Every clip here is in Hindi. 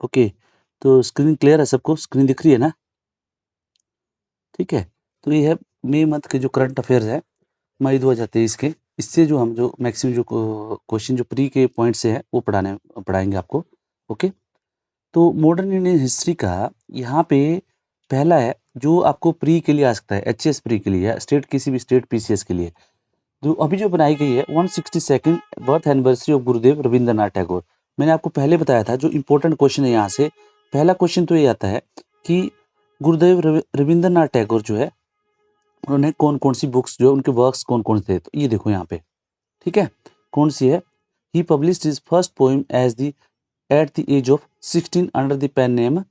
ओके, तो स्क्रीन क्लियर है सबको? स्क्रीन दिख रही है ना? ठीक है, तो ये है मई मंथ के जो करंट अफेयर्स है, मई 2023 के, इससे जो हम जो मैक्सिमम जो क्वेश्चन जो प्री के पॉइंट से है वो पढ़ाएँगे आपको। ओके, तो मॉडर्न इंडियन हिस्ट्री का यहाँ पे पहला है जो आपको प्री के लिए आ सकता है, एचएस प्री के लिए या स्टेट किसी भी स्टेट पीसीएस के लिए। जो अभी जो बनाई गई है 162nd birth anniversary of Gurudev Rabindranath Tagore. मैंने आपको पहले बताया था जो इम्पोर्टेंट क्वेश्चन है यहाँ से, पहला क्वेश्चन तो ये आता है कि गुरुदेव रविंद्रनाथ टैगोर जो है, उन्होंने कौन-कौन सी बुक्स जो है उनके वर्क्स कौन-कौन थे? तो ये देखो यहाँ पे, ठीक है? कौन सी है? He published his first poem at the age of 16 under the pen name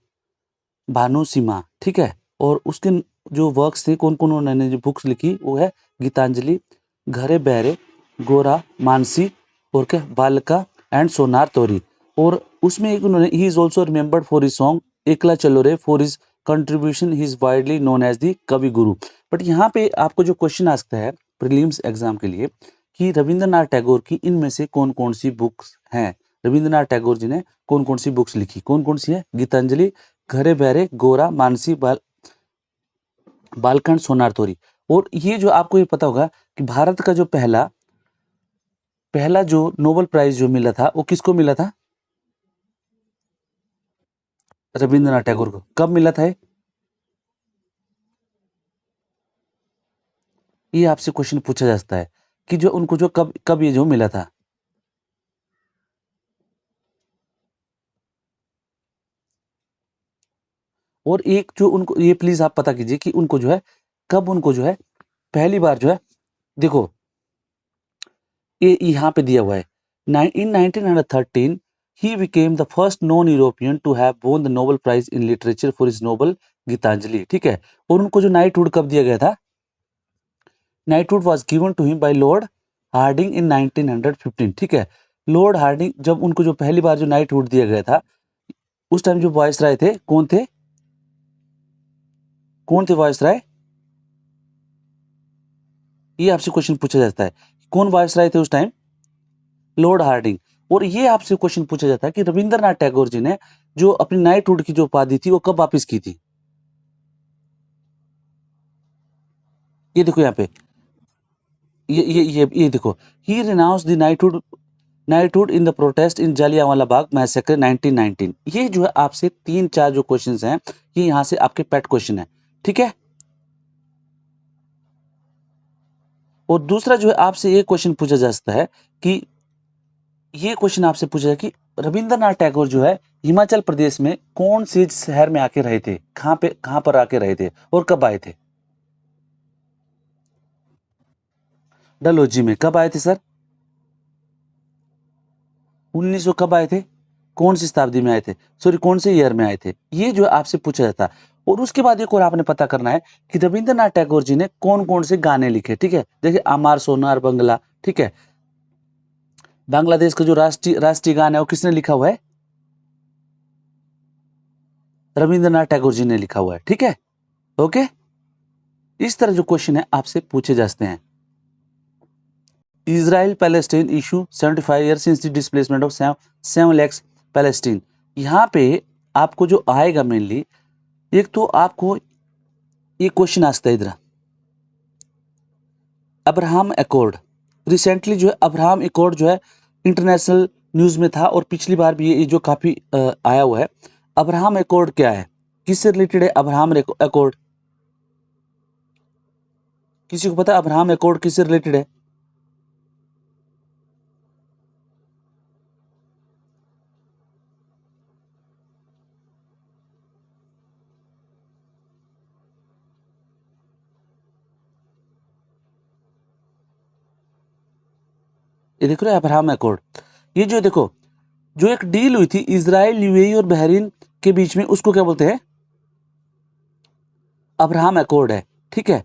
Bhanusima, ठीक है? और उसके जो वर्क्स थे कौन-कौन उन्होंने जो बुक्स लिखी वो है गीतांजलि, घरे बहरे, गोरा, मानसी और क्या बालिका एंड सोनार तोरी। और उसमें एक उन्होंने he is also remembered for his song एकला चलो रे for his contribution he is widely known as the कवि गुरु। बट यहाँ पे आपको जो क्वेश्चन आ सकता है प्रीलिम्स एग्जाम के लिए कि रविंद्रनाथ टैगोर की इनमें से कौन-कौन सी बुक्स हैं? रविंद्रनाथ टैगोर जी ने कौन-कौन सी बुक्स लिखी? कौन-कौन सी है? गीतांजलि, घरे बहरे, गोरा, मानसी, बालकंड, सोनार तोरी। और ये जो आपको ये पता होगा कि भारत का जो पहला पहला जो नोबेल प्राइज़ जो मिला था, वो किसको मिला था? रवींद्रनाथ टैगोर को। कब मिला था ये? ये आपसे क्वेश्चन पूछा जा सकता है कि जो उनको जो कब कब ये जो मिला था? और एक जो उनको ये प्लीज़ आप पता कीजिए कि उनको जो है कब उनको जो है पहली बार जो है देखो ये यहाँ पे दिया हुआ है। In 1913 he became the first non-European to have won the Nobel Prize in Literature for his novel Geetanjali, ठीक है? और उनको जो नाइटहुड कब दिया गया था? Knighthood was given to him by Lord Hardinge in 1915, ठीक है? लॉर्ड हार्डिंग जब उनको जो पहली बार जो नाइटहुड दिया गया था, उस टाइम जो वायसराय थे, कौन थे? कौन थे वायसराय? ये आपसे क्वेश्चन पूछा जाता है। कौन वायसराय थे उस टाइम? Lord Hardinge. और ये आपसे क्वेश्चन पूछा जाता है कि रविंद्रनाथ टैगोर जी ने जो अपनी नाइटहुड की जो उपाधि थी वो कब वापिस की थी? ये देखो यहाँ पे, ये देखो, he renounced the knighthood in the protest in Jallianwala Bagh massacre 1919। ये जो है आपसे 3-4 जो क्वेश्चंस हैं, ये यहाँ से आपके पेट क्वेश्चन है, ठीक है? और दूसरा जो है आपसे ये क्वेश्चन पूछा जा सकता है कि ये क्वेश्चन आपसे पूछा जाए कि रविंद्रनाथ टैगोर जो है हिमाचल प्रदेश में कौन से शहर में आके रहे थे? कहाँ पर आके रहे थे और कब आए थे? डलहौजी में। कब आए थे सर? 1900 कब आए थे? कौन सी शताब्दी में आए थे? सॉरी कौन से ईयर में आए थे? ये जो है आपसे पूछा जाता है। और उसके बाद एक और आपने पता करना है कि रविंद्रनाथ टैगोर जी ने कौन-कौन से गाने लिखे, ठीक है? देखिए आमार सोनार बंगला, ठीक है? बांग्लादेश का जो राष्ट्रीय राष्ट्रीय गान है वो किसने लिखा हुआ है? रविंद्रनाथ टैगोर जी ने लिखा हुआ है, ठीक है? ओके? इस तरह जो क्वेश्चन है आपसे पूछे जा सकते हैं। Israel Palestine issue 75 year since the displacement of 7 lakhs Palestine. यहाँ पे आपको जो आएगा मेनली, एक तो आपको ये क्वेश्चन आ सकता है इधर, अब्राहम एकॉर्ड। रिसेंटली जो है अब्राहम एकॉर्ड जो है इंटरनेशनल न्यूज़ में था और पिछली बार भी ये जो काफ़ी आया हुआ है। अब्राहम एकॉर्ड क्या है? किससे रिलेटेड है अब्राहम एकॉर्ड? किसी को पता है अब्राहम एकॉर्ड किससे रिलेटेड है? ये देख रहे हो अब्राहम एकॉर्ड। ये जो देखो, जो एक डील हुई थी इज़राइल, यूएई और बहरीन के बीच में, उसको क्या बोलते हैं? अब्राहम एकॉर्ड है, ठीक है?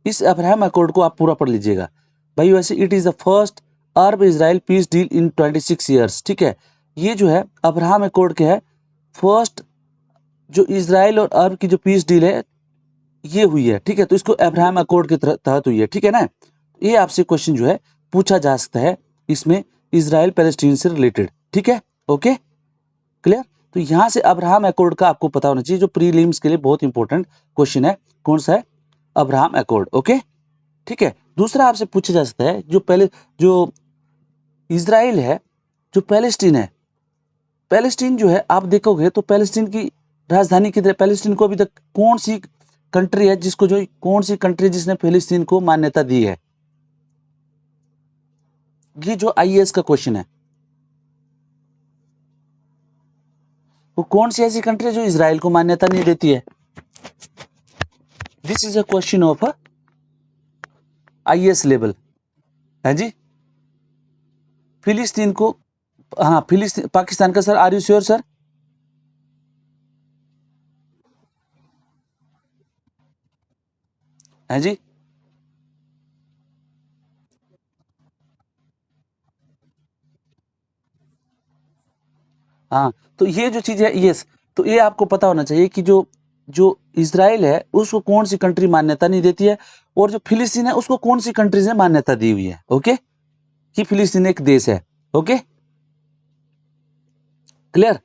इस अब्राहम एकॉर्ड को आप पूरा पढ़ लीजिएगा। भाई वैसे it is the first Arab Israel peace deal in 26 years, ठीक है? ये जो है अब्राहम एकॉर्ड क्या है? फर्स्ट जो इज़राइल और अरब की जो पीस डील है, ये हुई है, ठीक है? तो इसको अब्राहम एकॉर्ड के तहत हुई है, ठीक है ना? ये आपसे क्वेश्चन जो है पूछा जा सकता है इसमें इज़राइल पैलेस्टीन से रिलेटेड, ठीक है? ओके? क्लियर? तो यहाँ से अब्राहम अकॉर्ड का आपको पता होना चाहिए, जो प्रीलिम्स के लिए बहुत इंपॉर्टेंट क्वेश्चन है। कौन सा है? Abraham accord. ओके, ठीक है। दूसरा आपसे पूछा जा सकता है, जो इज़राइल है, जो पैलेस्टीन है, पैलेस्टीन जो है आप देखोगे तो पैलेस्टीन की राजधानी किधर है? पैलेस्टीन को अभी तक कौन सी कंट्री है कौन सी कंट्री जिसने पैलेस्टीन को मान्यता दी है? ये जो आईएएस का क्वेश्चन है, वो कौन सी ऐसी कंट्री है जो इजराइल को मान्यता नहीं देती है? This is a question of IAS level है जी। फिलिस्तीन को, हाँ फिलिस्तीन पाकिस्तान का sir, are you sure sir? है जी। हाँ, तो ये जो चीज है, यस, तो ये आपको पता होना चाहिए कि जो जो इजराइल है उसको कौन सी कंट्री मान्यता नहीं देती है, और जो फिलिस्तीन है उसको कौन सी कंट्रीज ने मान्यता दी हुई है। ओके, कि फिलिस्तीन एक देश है। Okay, clear?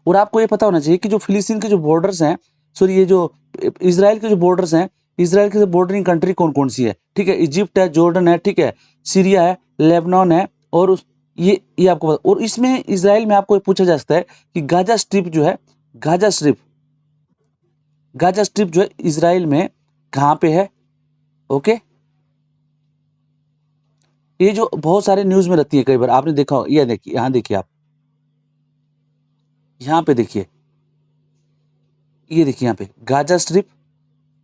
और आपको ये पता होना चाहिए कि जो फिलिस्तीन के जो बॉर्डर्स हैं, सॉरी ये जो इजराइल के जो बॉर्डर्स हैं, इजराइल के बॉर्डरिंग कंट्री कौन कौन सी है? ठीक है, इजिप्ट है, जॉर्डन है, ठीक है, सीरिया है, लेबनान है, और ये आपको पता। और इसमें इजराइल में आपको ये पूछा जा सकता है कि गाजा स्ट्रिप जो है, गाजा स्ट्रिप जो है इजराइल में कहाँ पे है? ओके, ये जो बहुत सारे न्यूज में रहती है, कई बार आपने देखा हो, ये देखिए, यहाँ देखिए आप, यहाँ पे देखिए, ये देखिए यहाँ पे गाजा स्ट्रिप,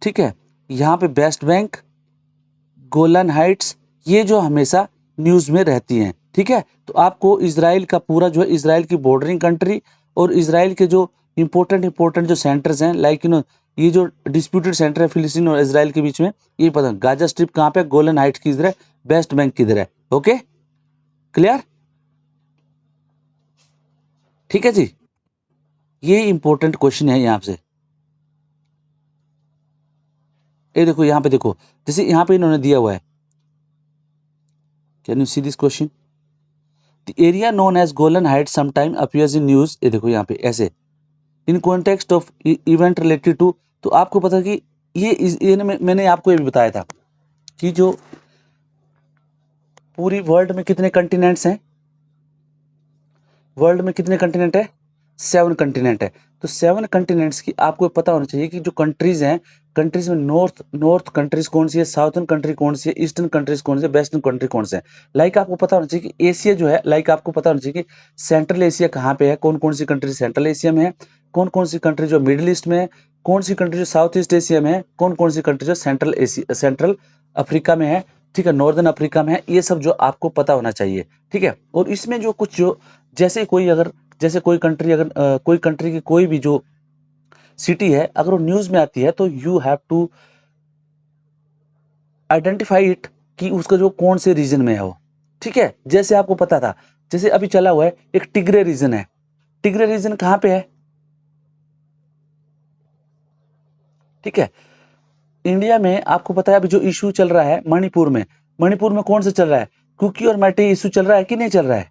ठीक है, यहाँ पे वेस्ट बैंक, गोलन हाइट्स, ये जो हमेशा न्यूज में रहती हैं। ठीक है, तो आपको इजराइल का पूरा जो है, इजराइल की बॉर्डरिंग कंट्री और इजराइल के जो इंपॉर्टेंट जो सेंटर्स हैं, लाइक ये जो डिस्प्यूटेड सेंटर है फिलिस्तीन और इजराइल के बीच में, ये पता गाजा स्ट्रिप कहाँ पे, गोलन हाइट्स किधर है, वेस्ट बैंक किधर है। Okay, clear? ठीक है जी, ये इंपॉर्टेंट क्वेश्चन है यहाँ से। ये देखो यहाँ पे, देखो जैसे यहाँ पे इन्होंने दिया हुआ है, can you see this question? The area known as Golan Heights sometime appears in news. ये देखो यहाँ पे ऐसे, in context of event related to, तो आपको पता है कि मैंने आपको ये भी बताया था कि जो पूरी वर्ल्ड में कितने कंटिनेंट्स हैं? वर्ल्ड में कितने कंटिनेंट है? 7 कंटिनेंट है। तो 7 कंटिनेंट्स की आपको पता होना चाहिए कि जो कंट्रीज हैं, कंट्रीज में नॉर्थ कंट्रीज कौन सी है, साउथर्न कंट्री कौन सी है, ईस्टर्न कंट्रीज कौन सी है, वेस्टर्न कंट्री कौन से है। लाइक आपको पता होना चाहिए कि एशिया जो है, लाइक आपको पता होना चाहिए कि सेंट्रल एशिया कहाँ पे है, कौन कौन सी कंट्री सेंट्रल एशिया में है, कौन कौन सी कंट्री जो मिडिल ईस्ट में है, कौन सी कंट्री जो साउथ ईस्ट एशिया में है, कौन कौन सी कंट्री जो सेंट्रल अफ्रीका में है, ठीक है, नॉर्दर्न अफ्रीका में है। ये सब जो आपको पता होना चाहिए। ठीक है, और इसमें जो कुछ जो जैसे कोई कंट्री कोई कंट्री की कोई भी जो सिटी है, अगर वो न्यूज में आती है, तो you have to identify it कि उसका जो कौन से रीजन में है वो। ठीक है, जैसे आपको पता था, जैसे अभी चला हुआ है एक टिग्रे रीजन है। टिग्रे रीजन कहाँ पे है? ठीक है, इंडिया में आपको पता है अभी जो इशू चल रहा है मणिपुर में, मणिपुर में कौन सा चल रहा है? कुकी और मैटी इशू चल रहा है कि नहीं चल रहा है?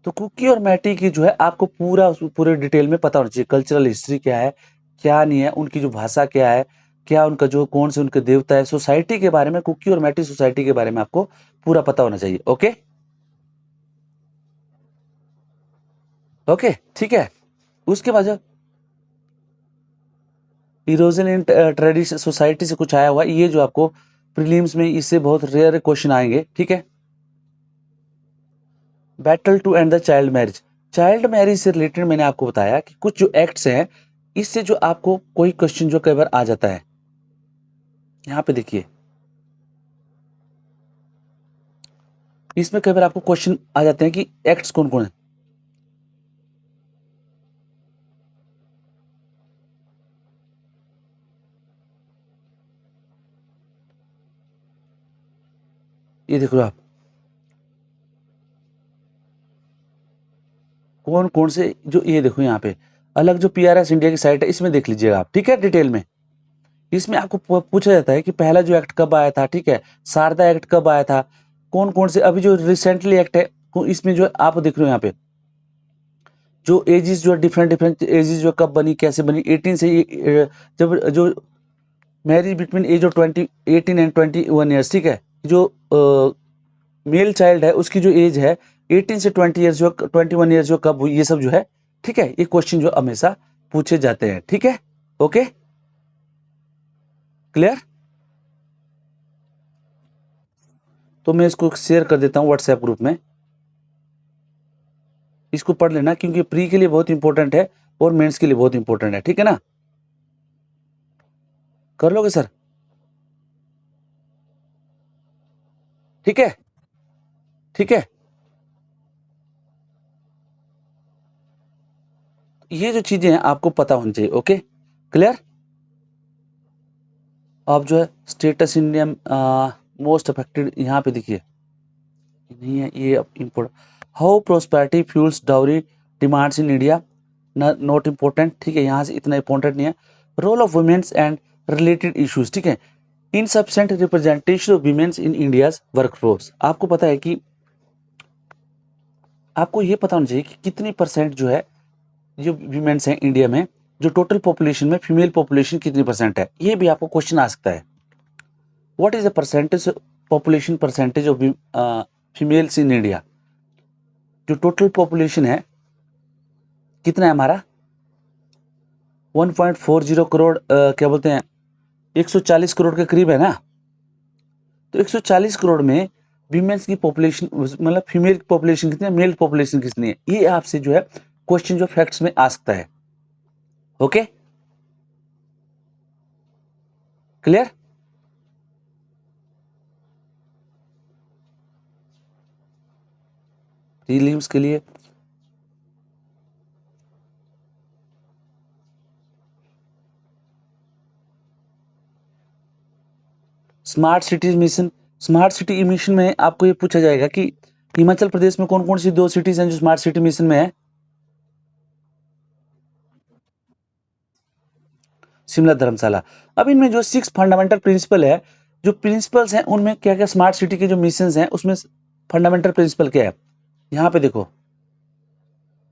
तो कुकी और मैटी की जो है आपको पूरे डिटेल में पता होना चाहिए, कल्चरल हिस्ट्री क्या है, क्या नहीं है, उनकी जो भाषा क्या है, क्या उनका जो कौन से उनके देवता है, सोसाइटी के बारे में, कुकी और मैटी सोसाइटी के बारे में आपको पूरा पता होना चाहिए। ओके, ओके, ठीक है। उसके बाद इरोजन इन ट्रेडिशन सोसाइटी से कुछ आया हुआ, ये जो आपको प्रीलिम्स में इससे बहुत रेयर क्वेश्चन आएंगे। ठीक है, battle to end the child marriage से रिलेटेड मैंने आपको बताया कि कुछ जो एक्ट्स हैं, इससे जो आपको कोई क्वेश्चन जो कई बार आ जाता है, यहाँ पे देखिए, इसमें कई बार आपको क्वेश्चन आ जाते हैं कि एक्ट्स कौन कौन है। ये देखो आप, कौन कौन से जो, ये देखो यहाँ पे अलग जो पीआरएस इंडिया की साइट है, इसमें देख लीजिएगा आप। ठीक है, डिटेल में इसमें आपको पूछा जाता है कि पहला जो एक्ट कब आया था, ठीक है, शारदा एक्ट कब आया था, कौन कौन से अभी जो रिसेंटली एक्ट है, इसमें जो आप देख रहे हो यहाँ पे जो एजिस जो डिफरेंट डिफरेंट एजिस जो कब बनी, कैसे बनी, 18 से जब जो marriage between age of 18 and 21 years, ठीक है, जो मेल चाइल्ड है उसकी जो एज है 18 से 20 ईयर्स जो 21 ईयर्स जो कब हुई, ये सब जो है, ठीक है, ये क्वेश्चन जो हमेशा पूछे जाते हैं, ठीक है, ओके, क्लियर। तो मैं इसको शेयर कर देता हूं व्हाट्सएप ग्रुप में, इसको पढ़ लेना क्योंकि प्री के लिए बहुत इंपॉर्टेंट है और मेंस के लिए बहुत इंपॉर्टेंट है, ठीक है ना, कर लोगे सर, ठीक है, ठीक है। ये जो चीजें हैं आपको पता होनी चाहिए, ओके, क्लियर। अब जो है स्टेटस इंडिया मोस्ट अफेक्टेड, यहाँ पे देखिए नहीं है ये important, how prosperity fuels dowry demands in India, not important, ठीक है, यहाँ से इतना इंपॉर्टेंट नहीं है। Role of womens and related issues, ठीक है, insufficient representation of womens in India's workforce, आपको पता है कि आपको ये पता होना चाहिए कि कितनी परसेंट जो है जो वुमेन्स हैं इंडिया में, जो टोटल पॉपुलेशन में फीमेल पॉपुलेशन कितनी परसेंट है, ये भी आपको क्वेश्चन आ सकता है। What is the percentage population percentage of females in India, जो टोटल पॉपुलेशन है कितना है हमारा 1.40 करोड़, क्या बोलते हैं 140 करोड़ के करीब है ना, तो 140 करोड़ में वीमेन्स की पॉपुलेशन मतलब फीमेल की पॉपुलेशन कितनी है, मेल पॉपुलेशन कितनी है, ये आपसे जो है क्वेश्चन जो फैक्ट्स में आ सकता है, ओके, क्लियर। प्रीलिम्स के लिए smart cities mission, smart city mission में आपको ये पूछा जाएगा कि हिमाचल प्रदेश में कौन कौन सी 2 सिटीज हैं जो स्मार्ट सिटी मिशन में है, शिमला, धर्मशाला। अब इनमें जो 6 फंडामेंटल प्रिंसिपल है, जो प्रिंसिपल्स हैं उनमें क्या क्या स्मार्ट सिटी के जो मिशंस हैं उसमें फंडामेंटल प्रिंसिपल क्या है, यहाँ पे देखो,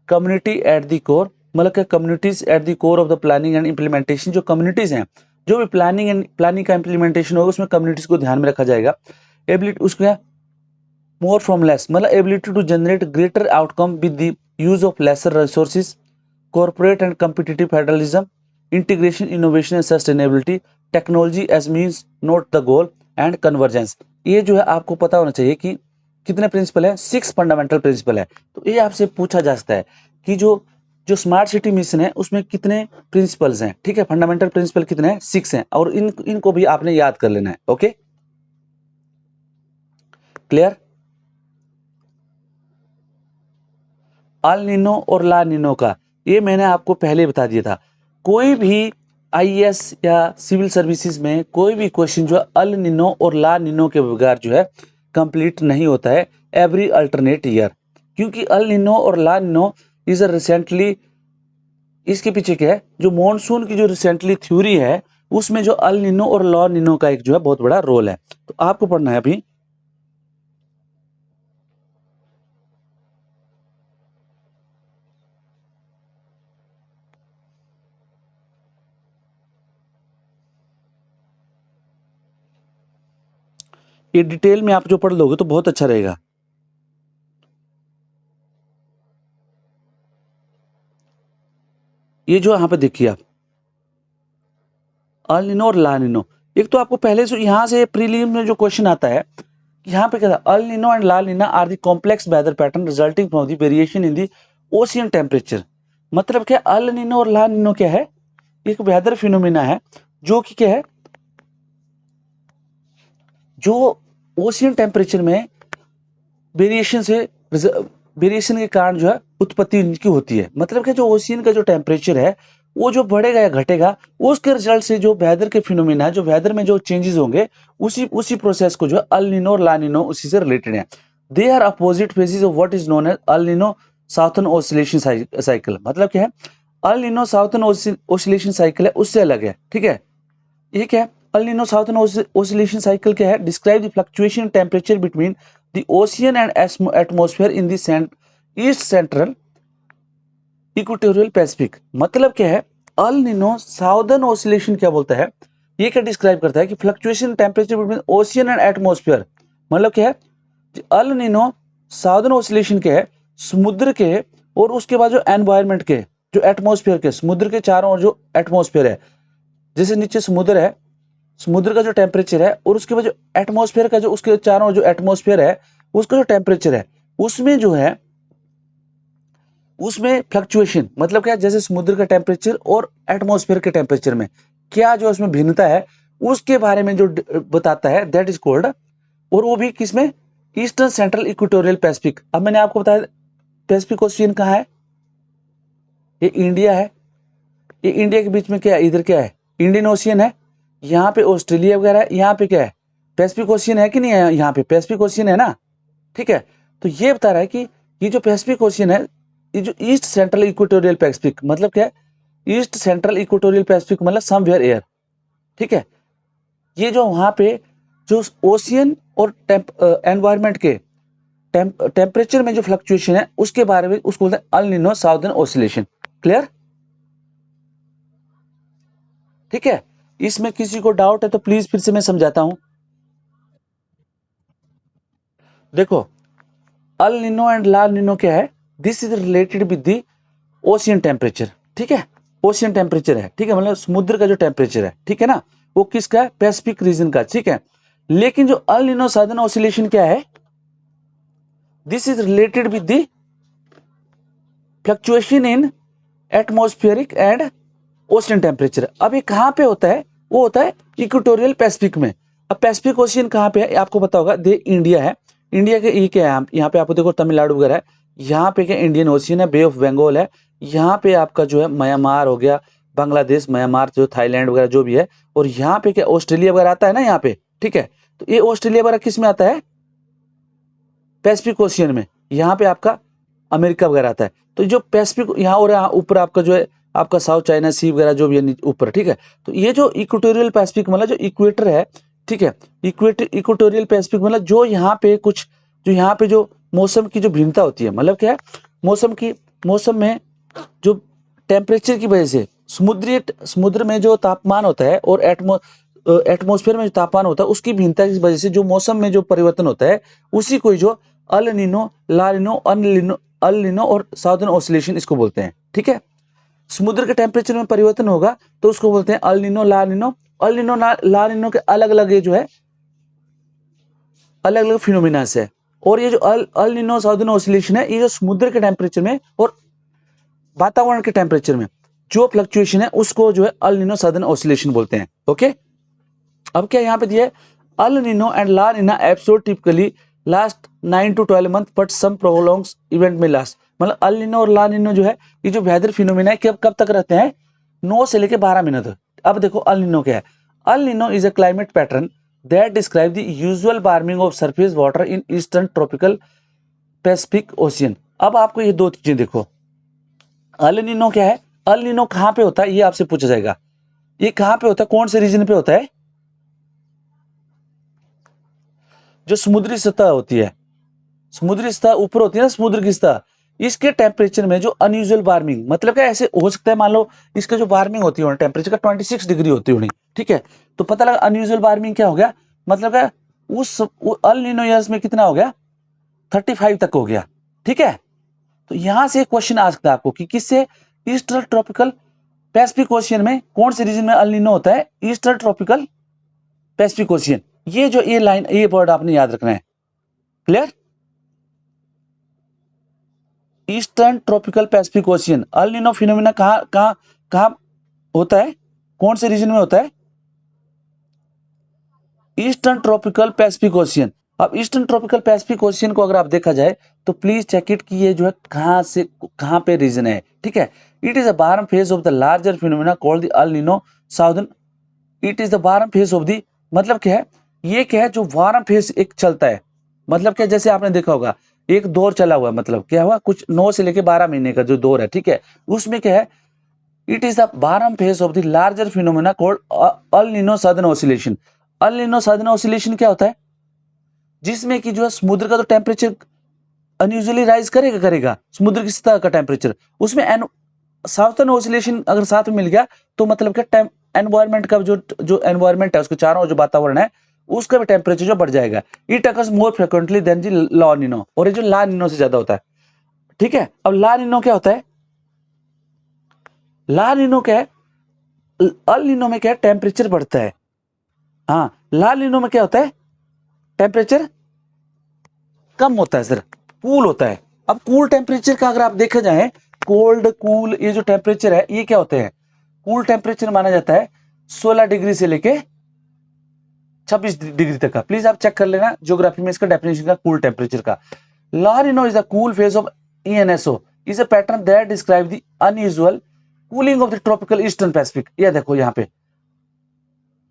कम्युनिटी एट द कोर, मतलब क्या communities at the core of the planning and implementation, जो कम्युनिटीज हैं, जो भी प्लानिंग का इम्प्लीमेंटेशन होगा उसमें कम्युनिटीज को ध्यान में रखा जाएगा। एबिलिटी उसका मोर फ्रॉम लेस, मतलब ability to generate greater outcome with the use of lesser resources, corporate and competitive federalism, integration, innovation and sustainability, technology as means not the goal, and convergence. ये जो है आपको पता होना चाहिए कि कितने प्रिंसिपल है, 6 फंडामेंटल प्रिंसिपल है। तो ये आपसे पूछा जा सकता है कि जो जो स्मार्ट सिटी मिशन है उसमें कितने प्रिंसिपल्स हैं, ठीक है, फंडामेंटल प्रिंसिपल कितने हैं, 6 हैं, और इनको भी आपने याद कर लेना है, ओके, क्लियर। अल नीनो और ला नीनो का ये मैंने आपको पहले बता दिया था, कोई भी आईएएस या सिविल सर्विसेज में कोई भी क्वेश्चन जो अल नीनो और ला नीनो के बगैर जो है कंप्लीट नहीं होता है एवरी अल्टरनेट ईयर, क्योंकि अल नीनो और ला नीनो इज रिसेंटली, इसके पीछे क्या है, जो मॉनसून की जो रिसेंटली थ्योरी है उसमें जो अल नीनो और ला नीनो का एक जो है बहुत बड़ा रोल है। तो आपको पढ़ना है अभी, ये डिटेल में आप जो पढ़ लोगे तो बहुत अच्छा रहेगा। ये जो यहाँ पे देखिए आप अल नीनो और ला नीनो, एक तो आपको पहले से यहाँ से प्रीलिम में जो क्वेश्चन आता है यहाँ पे क्या था, El Nino and La Nina are the complex weather pattern resulting from the variation in the ocean temperature. मतलब क्या अल नीनो और ला नीनो क्या है, एक वेदर फिनोमिना है जो कि क्या है, जो ओशियन टेम्परेचर में वेरिएशन से वेरिएशन के कारण जो है उत्पत्ति इनकी होती है। मतलब कि जो ओशियन का जो टेम्परेचर है वो जो बढ़ेगा या घटेगा उसके रिजल्ट से जो वेदर के फिनोमिना है, जो वेदर में जो चेंजेस होंगे उसी प्रोसेस को जो है अल नीनो और ला नीनो उसी से रिलेटेड है। They are opposite phases of what is known as El Nino southern oscillation cycle. मतलब क्या है, El Nino southern oscillation cycle है उससे अलग है, ठीक है। ये क्या है, El Nino southern oscillation cycle क्या है, describe the fluctuation temperature between the ocean and atmosphere in the east central equatorial Pacific. मतलब क्या है, अल नीनो साउदर्न ऑसिलेशन क्या बोलता है, ये क्या डिस्क्राइब करता है कि fluctuation temperature between ocean and atmosphere. मतलब क्या है, अल नीनो साउदर्न ऑसिलेशन क्या है, समुद्र के और उसके बाद जो एनवायरनमेंट के, जो एटमॉस्फेयर के, समुद्र के चारों ओर जो एटमॉस्फेयर है, जैसे नीचे समुद्र है, समुद्र का जो टेम्परेचर है और उसके बाद जो एटमॉस्फेयर का जो उसके चारों जो एटमॉस्फेयर है उसका जो टेम्परेचर है, उसमें जो है उसमें फ्लक्चुएशन, मतलब क्या, जैसे समुद्र का टेम्परेचर और एटमॉस्फेयर के टेम्परेचर में क्या जो उसमें भिन्नता है उसके बारे में जो बताता है, दैट इज कॉल्ड, और वो भी किसमें, ईस्टर्न सेंट्रल इक्वेटोरियल पैसिफिक। अब मैंने आपको बताया पैसिफिक ओशियन कहाँ है, ये इंडिया है, ये इंडिया के बीच में क्या है, इधर क्या है, इंडियन ओशियन है, यहाँ पे ऑस्ट्रेलिया वगैरह है, यहाँ पे क्या है, पैसिफिक ओशियन है कि नहीं है, यहाँ पे पैसिफिक ओशियन है ना। ठीक है, तो ये बता रहा है कि ये जो पैसिफिक ओशियन है, ये जो ईस्ट सेंट्रल इक्वेटोरियल पैसिफिक मतलब क्या है, ईस्ट सेंट्रल इक्वेटोरियल पैसिफिक मतलब समवेयर एयर। ठीक है, ये जो वहां पे जो ओशियन और एनवायरमेंट के टेम्परेचर में जो फ्लक्चुएशन है उसके बारे में उसको बोलते हैं El Nino southern oscillation. Clear? ठीक है, इसमें किसी को डाउट है तो प्लीज फिर से मैं समझाता हूं। देखो, El Nino and La Nino क्या है, this is related with the ocean temperature. ठीक है, ओशियन टेम्परेचर है, ठीक है, मतलब समुद्र का जो टेम्परेचर है, ठीक है ना, वो किसका है, पैसिफिक रीजन का। ठीक है, लेकिन जो अल नीनो साउदर्न ऑसिलेशन क्या है, this is related with the fluctuation in atmospheric and ocean temperature. अब ये कहां पे होता है, वो होता है इक्वेटोरियल पैसिफिक में। अब पैसिफिक ओशियन कहां पे है, आपको पता होगा, दे इंडिया है, इंडिया के ये क्या है, यहाँ पे आपको देखो तमिलनाडु वगैरह है, यहाँ पे क्या इंडियन ओशियन है, बे ऑफ बंगाल है, यहाँ पे आपका जो है म्यांमार हो गया, बांग्लादेश, म्यांमार, जो थाईलैंड वगैरह जो भी है, और यहाँ पे क्या ऑस्ट्रेलिया वगैरह आता है ना यहाँ पे। ठीक है, तो ये ऑस्ट्रेलिया वगैरह किस में आता है, पैसिफिक ओशियन में, यहाँ पे आपका अमेरिका वगैरह आता है। तो जो पैसिफिक यहाँ और यहाँ ऊपर आपका जो है आपका साउथ चाइना सी वगैरह जो भी है ऊपर। ठीक है, तो ये जो इक्वेटोरियल पैसिफिक मतलब जो इक्वेटर है, ठीक है, इक्वेटोरियल पैसिफिक मतलब जो यहाँ पे कुछ, जो यहाँ पे जो मौसम की जो भिन्नता होती है, मतलब क्या है, मौसम में जो टेम्परेचर की वजह से समुद्र में जो तापमान होता है और एटमोस्फेयर में जो तापमान होता है उसकी भिन्नता की वजह से जो मौसम में जो परिवर्तन होता है उसी को जो अल नीनो, ला नीनो, अल नीनो और साउदर्न ऑसिलेशन इसको बोलते हैं। ठीक है, समुद्र के टेम्परेचर में परिवर्तन होगा तो उसको बोलते हैं अल नीनो, ला नीनो। अल नीनो, ला नीनो के अलग अलग ये जो है अलग अलग फिनोमिना है, और ये जो अल नीनो साउदर्न ऑसिलेशन है, ये जो समुद्र के टेम्परेचर में और वातावरण के टेम्परेचर में जो फ्लक्चुएशन है उसको जो है अल नीनो साउदर्न ऑसिलेशन बोलते हैं। ओके, अब क्या यहाँ पे दिया है, El Nino and La Nina episode typically last 9 to 12 month but some prolongs event may last. मतलब अल नीनो और ला नीनो जो है ये जो वेदर फिनोमिना है कब तक रहते हैं, 9 से लेके 12 महीने तक। अब देखो अल नीनो क्या है, El Nino is a climate pattern that describe the usual warming of surface water in eastern tropical Pacific ocean. अब आपको ये दो चीजें देखो, अल नीनो क्या है, अल नीनो कहां पे होता है ये आपसे पूछा जाएगा, ये कहां पे होता है, कौन से रीजन पे होता है, जो समुद्री सतह होती है, समुद्री सतह ऊपर होती है ना, समुद्र की सतह, इसके टेम्परेचर में जो अनयूजुअल वार्मिंग, मतलब क्या ऐसे हो सकता है, मान लो इसका जो वार्मिंग होती है टेम्परेचर का 26 डिग्री होती होनी। ठीक है, तो पता लगा अनयूजुअल वार्मिंग क्या हो गया, मतलब क्या उस अल नीनो ईयर्स में कितना हो गया, 35 तक हो गया। ठीक है, तो यहां से क्वेश्चन आ सकता है आपको कि किससे, ईस्टर्न ट्रॉपिकल पैसिफिक ओशियन में कौन से रीजन में अल नीनो होता है, ईस्टर्न ट्रॉपिकल पैसिफिक ओशियन। ये जो ये लाइन, ये वर्ड आपने याद रखना है। Clear? Eastern tropical Pacific ocean, El Nino phenomena कहां कहां कहां होता है, कौन से रीजन में होता है, ईस्टर्न ट्रॉपिकल पैसिफिक ओशियन। अब ईस्टर्न ट्रॉपिकल पैसिफिक ओशियन को अगर आप देखा जाए तो प्लीज चेक इट कि ये जो है कहां से कहां पे रीजन है। ठीक है, it is a warm phase of the larger phenomena called the El Nino southern, it is the warm phase of the, मतलब क्या है, ये क्या है, जो वार्म फेज एक चलता है, मतलब क्या, जैसे आपने देखा होगा एक दौर चला हुआ, मतलब क्या हुआ, कुछ 9 से लेके 12 महीने का जो दौर है, ठीक है, उसमें क्या है, it is the warm phase of the larger phenomena called El Nino southern oscillation. El Nino southern oscillation क्या होता है, जिसमें कि जो है समुद्र का तो टेम्परेचर अनयूजुअली राइज करेगा, समुद्र की सतह का टेम्परेचर, उसमें साउथर्न ऑसिलेशन अगर साथ में मिल गया तो मतलब क्या, टाइम एनवायरमेंट का जो एनवायरमेंट है उसके चारों जो वातावरण है उसका भी टेम्परेचर जो बढ़ जाएगा। It occurs more frequently than जी ला निनो, और ये जो ला निनो से ज्यादा होता है। ठीक है, अब ला निनो क्या होता है? ला निनो क्या है? अल निनो में क्या है? टेम्परेचर बढ़ता है। हाँ, ला निनो में क्या होता है? टेम्परेचर कम होता है सर, कूल होता है। अब कूल टेम्परेचर का अगर आप देखा जाए, कोल्ड कूल ये जो टेम्परेचर है ये क्या होते हैं? कूल टेम्परेचर माना जाता है 16 डिग्री से लेके 26 डिग्री तक का। प्लीज आप चेक कर लेना ज्योग्राफी में इसका डेफिनेशन का कूल टेम्परेचर का। ला निनो is the cool phase of ENSO, is a pattern that describe the unusual cooling of the tropical eastern Pacific. ये देखो यहाँ पे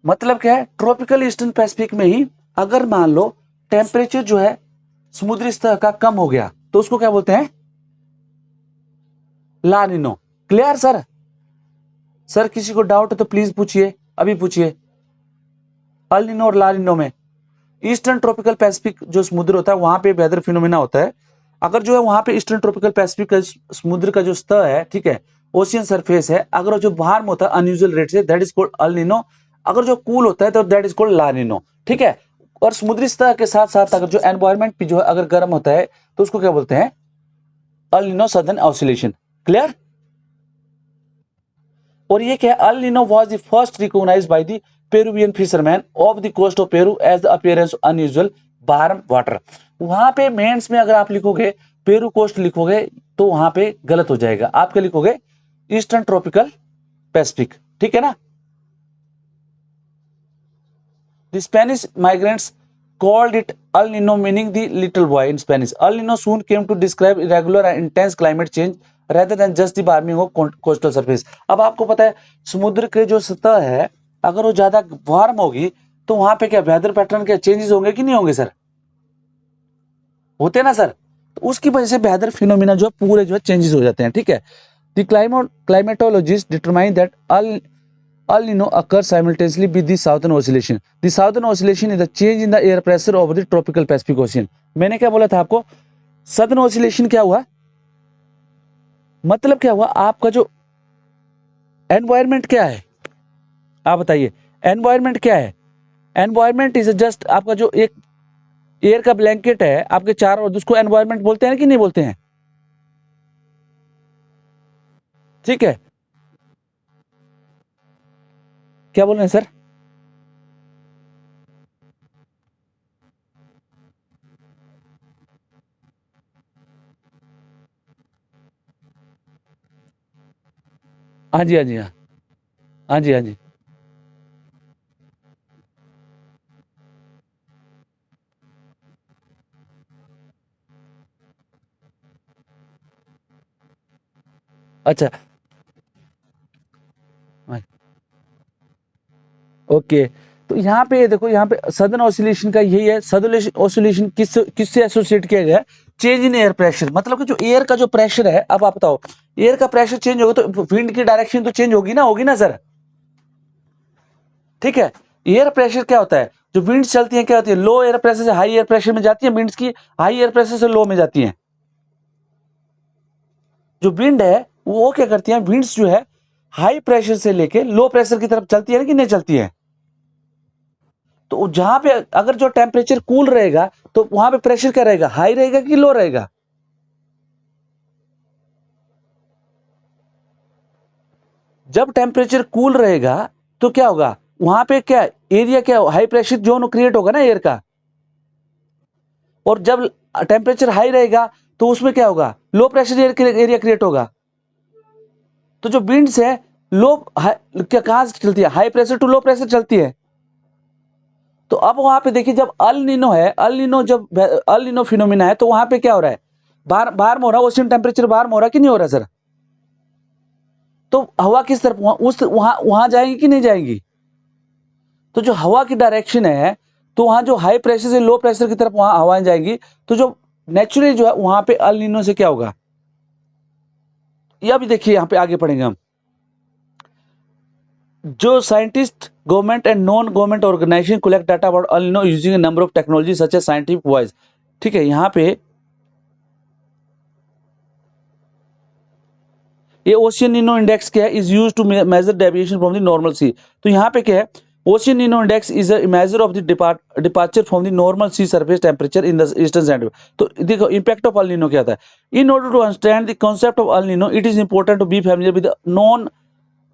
मतलब क्या है, ट्रॉपिकल ईस्टर्न पैसिफिक में ही अगर मान लो टेम्परेचर जो है समुद्री स्तर का कम हो गया तो उसको क्या बोलते हैं? ला निनो। Clear sir? सर किसी को डाउट है तो प्लीज पूछिए, अभी पूछिए। अल निनो और ला निनो में ईस्टर्न ट्रॉपिकल पैसिफिक जो समुद्र होता है वहां पे वेदर फिनोमिना होता है। अगर जो है वहां पे ईस्टर्न ट्रॉपिकल पैसिफिक का समुद्र का जो स्तर है, ठीक है, ओशियन सरफेस है, अगर जो वार्म होता है अनयूजुअल रेट से, दैट इज कॉल्ड अल निनो। अगर जो कूल होता है तो दैट इज कॉल्ड ला निनो। ठीक है, और समुद्री स्तर के साथ साथ अगर जो एनवायरमेंट भी जो है अगर गर्म होता है तो उसको क्या बोलते हैं? अल निनो सदर्न ऑसिलेशन। क्लियर? और ये क्या है? El Nino was the first recognized by the Peruvian fisherman of the coast of Peru as the appearance of unusual warm water. वहां पे मेंस में अगर आप लिखोगे पेरू कोस्ट लिखोगे तो वहां पे गलत हो जाएगा, आप क्या लिखोगे? Eastern tropical Pacific. ठीक है ना? The Spanish migrants called it El Nino, meaning the little boy in Spanish. El Nino soon came to describe irregular and intense climate change rather than just the warming of coastal surface. अब आपको पता है समुद्र के जो सतह है अगर वो ज्यादा वार्म होगी तो वहां पे क्या वेदर पैटर्न के चेंजेस होंगे कि नहीं होंगे सर? होते ना सर? तो उसकी वजह से वेदर फिनोमिना जो पूरे जो है चेंजेस हो जाते हैं। ठीक है, the climatologist determine that El Nino occurs simultaneously with the southern oscillation. The southern oscillation is the change in the air pressure over the tropical Pacific Ocean. मैंने क्या बोला था आपको? सदर्न ऑसिलेशन क्या हुआ? मतलब क्या हुआ? आपका जो एनवायरमेंट क्या है, आप बताइए, एनवायरमेंट क्या है? एनवायरमेंट इज जस्ट आपका जो एक एयर का ब्लैंकेट है आपके चारों ओर, उसको एनवायरमेंट बोलते हैं कि नहीं बोलते हैं? ठीक है, क्या बोल रहे हैं सर? हाँ जी, हाँ जी, हाँ, हाँ जी, हाँ जी। अच्छा, ओके, तो यहाँ पे देखो, यहाँ पे सदर्न ऑसिलेशन का यही है। सदर्न ऑसिलेशन किससे एसोसिएट किया गया है? Change in air pressure. मतलब कि जो एयर का जो प्रेशर है, अब आप बताओ, एयर का प्रेशर चेंज होगा तो विंड की डायरेक्शन तो चेंज होगी ना सर? ठीक है, एयर प्रेशर क्या होता है? जो विंड्स चलती है क्या होती है? लो एयर प्रेशर से हाई एयर प्रेशर में जाती है, विंड्स की हाई एयर प्रेशर से लो में जाती है। जो विंड है वो क्या करती है? विंड्स जो है हाई प्रेशर से लेके लो प्रेशर की तरफ चलती है ना कि नहीं चलती है? तो जहां पे अगर जो टेम्परेचर कूल रहेगा तो वहां पे प्रेशर क्या रहेगा? हाई रहेगा कि लो रहेगा? जब टेम्परेचर कूल रहेगा तो क्या होगा? वहां पे क्या एरिया, क्या हाई प्रेशर जोन क्रिएट होगा ना एयर का। और जब टेम्परेचर हाई रहेगा तो उसमें क्या होगा? लो प्रेशर एरिया क्रिएट होगा। तो जो विंड्स है लो क्या कहां से चलती है? High pressure to low pressure चलती है। तो अब वहां पे देखिए, जब अल नीनो है, जब अल नीनो फिनोमिना है तो वहां पे क्या हो रहा है? बाहर हो रहा है, ओशन टेम्परेचर बाहर हो रहा है कि नहीं हो रहा सर? तो हवा किस तरफ वहां जाएगी कि नहीं जाएगी? तो जो हवा की डायरेक्शन है तो वहां जो हाई प्रेशर से लो प्रेशर की तरफ वहां हवाएं जाएंगी, तो जो नेचुरली जो है वहां पे अल नीनो से क्या होगा? ये अभी देखिए, यहां पे आगे पढ़ेंगे हम। जो scientist, government and non government organization collect data about El Nino using number of technology such as scientific voice. ठीक है, यहां पे ये ओशियन निनो इंडेक्स क्या है, is use to measure deviation from the normal sea. तो यहाँ पे क्या है, ocean Nino index is a measure of the departure from the normal sea surface temperature in the eastern center. तो देखो इंपैक्ट ऑफ अल निनो क्या होता है। In order to understand the concept of El Nino, it is important to be familiar with non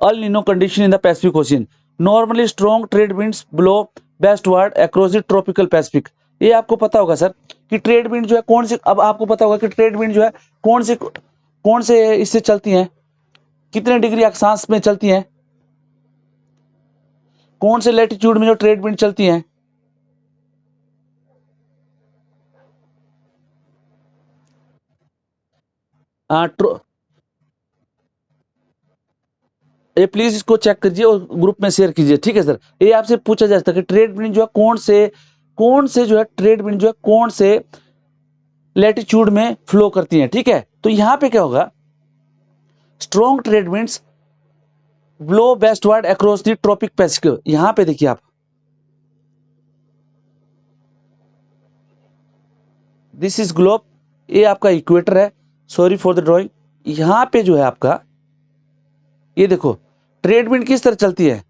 El Nino condition in the Pacific ocean. Normally strong trade winds blow westward across the tropical Pacific. ये आपको पता होगा सर कि ट्रेड विंड जो है कौन से, अब आपको पता होगा कि ट्रेड विंड जो है कौन से इससे चलती हैं, कितने डिग्री अक्षांश में चलती हैं, कौन से लैटिट्यूड में जो ट्रेड विंड चलती हैं। ये प्लीज इसको चेक कीजिए और ग्रुप में शेयर कीजिए, ठीक है सर। ये आपसे पूछा जा सकता है कि ट्रेड विंड जो है कौन से जो है ट्रेड विंड जो है कौन से लैटिट्यूड में फ्लो करती हैं, ठीक है। तो यहां पे क्या होगा, strong trade winds blow westward across the tropic Pacific. यहां पे देखिए आप, दिस इज ग्लोब, ये आपका इक्वेटर है, सॉरी फॉर द ड्राइंग। यहां पे जो है आपका, ये देखो ट्रेड विंड किस तरह चलती है,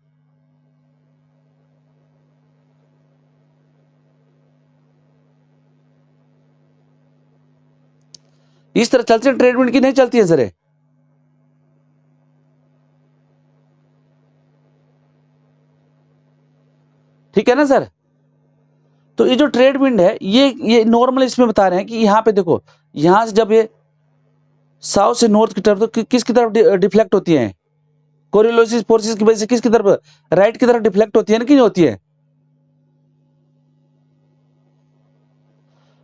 इस तरह चलती है ट्रेड विंड की, नहीं चलती है सर। ठीक है ना सर। तो ये जो ट्रेड विंड है ये नॉर्मल इसमें बता रहे हैं कि यहाँ पे देखो, यहां से जब ये साउथ से नॉर्थ की तरफ, तो किसकी तरफ डिफ्लेक्ट होती है, कोरियोलिस फोर्सेस की वजह से किसकी तरफ, राइट की तरफ डिफ्लेक्ट होती है ना, कि नहीं होती है।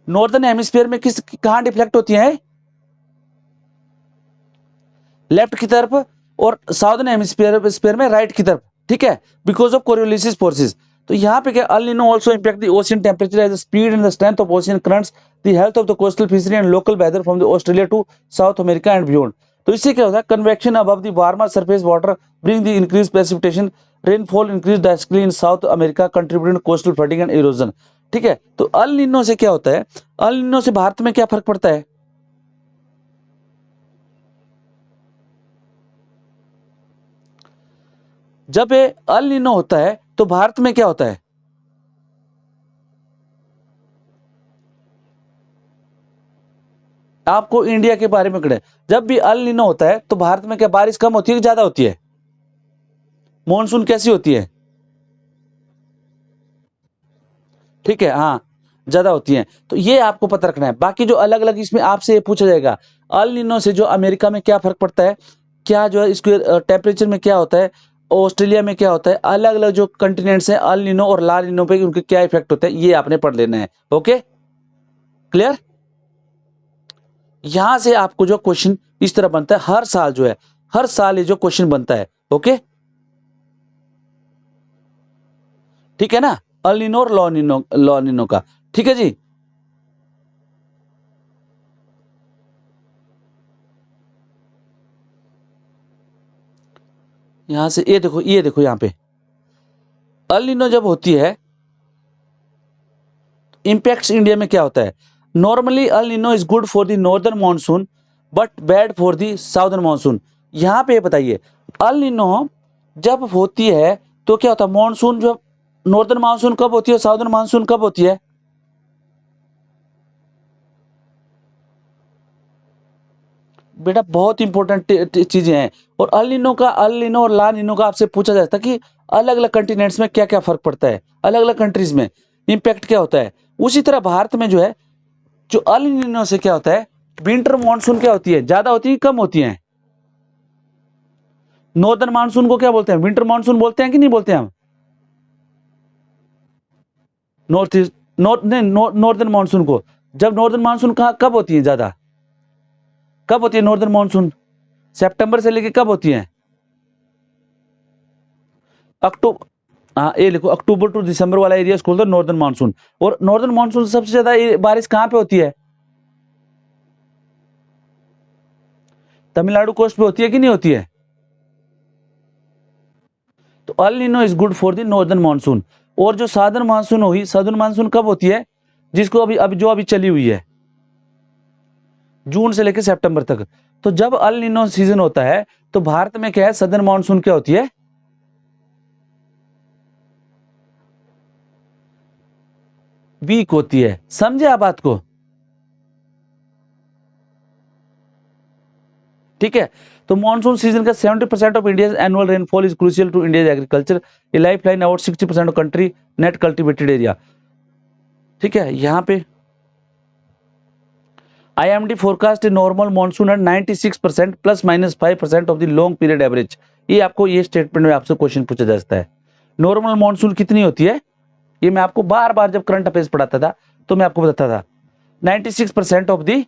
नॉर्दर्न हेमिस्फीयर में कहां डिफ्लेक्ट होती है, लेफ्ट की तरफ, और साउदर्न हेमिस्फीयर में राइट की तरफ, ठीक है, बिकॉज ऑफ कोरियोलिस फोर्सेस। तो यहाँ पे क्या, El Nino also impact the ocean temperature as the speed and the strength of ocean currents, the health of the coastal fishery and local weather from the Australia to South America and beyond. तो इससे क्या होता है, convection above the warmer surface water bring the increase precipitation, rainfall increase drastically in South America contributing coastal flooding and erosion. ठीक है, तो अल निनो से क्या होता है, अल निनो से भारत में क्या फर्क पड़ता है, जब ये अल निनो होता है तो भारत में क्या होता है, आपको इंडिया के बारे में करें, जब भी अल निनो होता है तो भारत में क्या बारिश कम होती है कि ज्यादा होती है, मॉनसून कैसी होती है, ठीक है, हाँ ज्यादा होती है। तो ये आपको पता रखना है। बाकी जो अलग अलग इसमें आपसे ये पूछा जाएगा, अल निनो से जो अमेरिका में क्या फर्क पड़ता है, क्या जो है इसके टेम्परेचर में क्या होता है, ऑस्ट्रेलिया में क्या होता है, अलग अलग जो कंटिनेंट्स हैं अल निनो और ला निनो पे उनके क्या इफेक्ट होता है, ये आपने पढ़ लेना है। Okay clear. यहां से आपको जो क्वेश्चन इस तरह बनता है, हर साल जो है, हर साल ये जो क्वेश्चन बनता है। ओके ठीक है ना, अल निनो और लॉ निनो का, ठीक है जी। यहां से ये देखो यहां पे अल निनो जब होती है, इंपैक्ट्स इंडिया में क्या होता है, नॉर्मली अल निनो is good for the northern monsoon but bad for the southern monsoon. यहां पे बताइए, अल निनो जब होती है तो क्या होता है, मानसून जो नॉर्दर्न मानसून कब होती है, साउदर्न मानसून कब होती है, बेटा बहुत इंपॉर्टेंट चीजें हैं। और अल निनो और ला निनो का आपसे पूछा जाता है कि अलग अलग कंटिनेंट्स में क्या क्या फर्क पड़ता है, अलग अलग कंट्रीज में इंपैक्ट क्या होता है। उसी तरह भारत में जो है, जो अल निनो से क्या होता है, विंटर मानसून क्या होती है, ज्यादा होती है कम होती है, नॉर्दर्न मानसून को क्या बोलते हैं, विंटर मानसून बोलते हैं कि नहीं बोलते हैं हम, नॉर्थ ईस्ट नॉर्दर्न मानसून को, जब नॉर्दर्न मानसून कब होती है ज्यादा, कब होती है नॉर्दर्न मानसून, सितंबर से लेके कब होती है, अक्टूबर, हाँ ये लिखो, अक्टूबर टू दिसंबर वाला एरिया खोल दो नॉर्दर्न मानसून। और नॉर्दर्न मानसून सबसे ज्यादा बारिश कहां पे होती है, तमिलनाडु कोस्ट पे होती है कि नहीं होती है। तो अल निनो is good for the northern monsoon. और जो सादर्न मानसून हुई, सादर्न मानसून कब होती है, जिसको अभी जो अभी चली हुई है, जून से लेकर सितंबर तक। तो जब अल नीनो सीजन होता है तो भारत में क्या है, सदर्न मानसून क्या होती है, वीक होती है। समझे आप बात को? ठीक है। तो मॉनसून सीजन का 70% of India annual rainfall is crucial to India agriculture, a life line about 60% of country net cultivated area. ठीक है, यहां पे IMD forecast a normal monsoon at 96% ±5% of the long period average. ये आपको ये स्टेटमेंट में आपसे क्वेश्चन पूछा जा सकता है। नॉर्मल मॉनसून कितनी होती है, ये मैं आपको बार बार जब करंट अफेयर्स पढ़ाता था तो मैं आपको बताता था 96% of the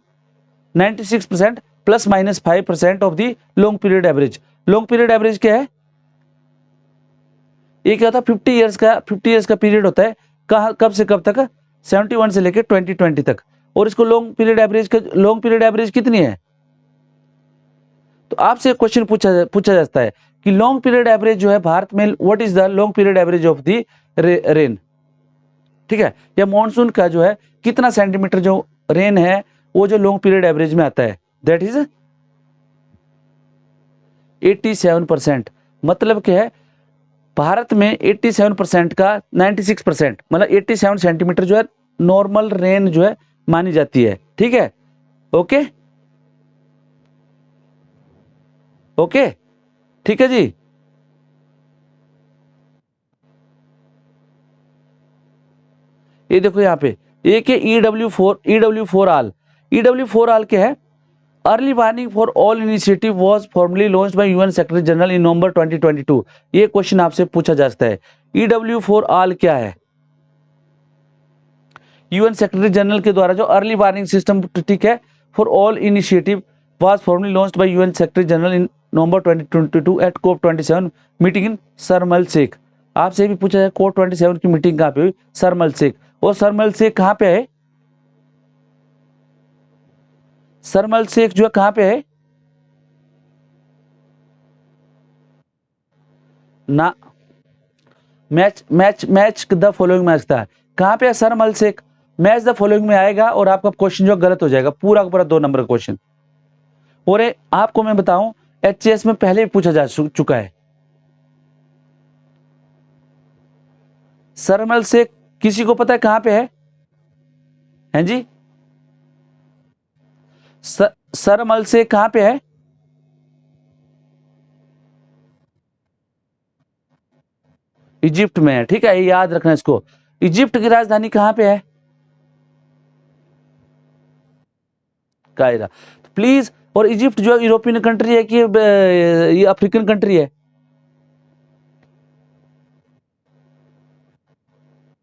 96% ±5% of the long period average. Long period average क्या है, ये क्या होता है, 50 ईयर्स का पीरियड होता है। कहाँ, कब से कब तक, 71 से लेकर 2020 तक। और इसको लॉन्ग पीरियड एवरेज कितनी है, तो आपसे क्वेश्चन पूछा जाता है कि लॉन्ग पीरियड एवरेज जो है भारत में, what is the long period average of the rain. ठीक है, या मॉनसून का जो है कितना सेंटीमीटर जो रेन है वो जो लॉन्ग पीरियड एवरेज में आता है, दैट इज 87%। मतलब क्या है, भारत में 87% का 96% मतलब 87 सेंटीमीटर जो है नॉर्मल रेन जो है मानी जाती है। ठीक है, ओके ओके, ठीक है जी। ये देखो यहाँ पे एक है EW4 आल। EW4 आल क्या है, early warning for all initiative was formally launched by UN secretary general in November 2022। ये क्वेश्चन आपसे पूछा जा सकता है। EW4 आल क्या है, यूएन सेक्रेटरी जनरल के द्वारा जो अर्ली वार्निंग सिस्टम, ठीक है, for all initiative was formally launched by UN secretary general in November 2022 at COP27 meeting in Sharm el Sheikh. आपसे भी पूछा जाए COP27 की मीटिंग कहाँ पे हुई, शर्म एल शेख। और शर्म एल शेख कहाँ पे है, शर्म एल शेख जो है कहाँ पे है ना, मैच द फॉलोइंग मैच था, कहाँ पे है Sharm el Sheikh, match the following में आएगा और आपका क्वेश्चन जो गलत हो जाएगा, पूरा का पूरा 2 नंबर का क्वेश्चन। और आपको मैं बताऊं HCS में पहले भी पूछा जा चुका है। शर्म एल शेख किसी को पता है कहां पे है, हैं जी, शर्म एल शेख कहां पे है, इजिप्ट में है। ठीक है, याद रखना इसको। इजिप्ट की राजधानी कहां पे है, कायरा। तो प्लीज, और इजिप्ट जो यूरोपियन कंट्री है कि ये अफ्रीकन कंट्री है,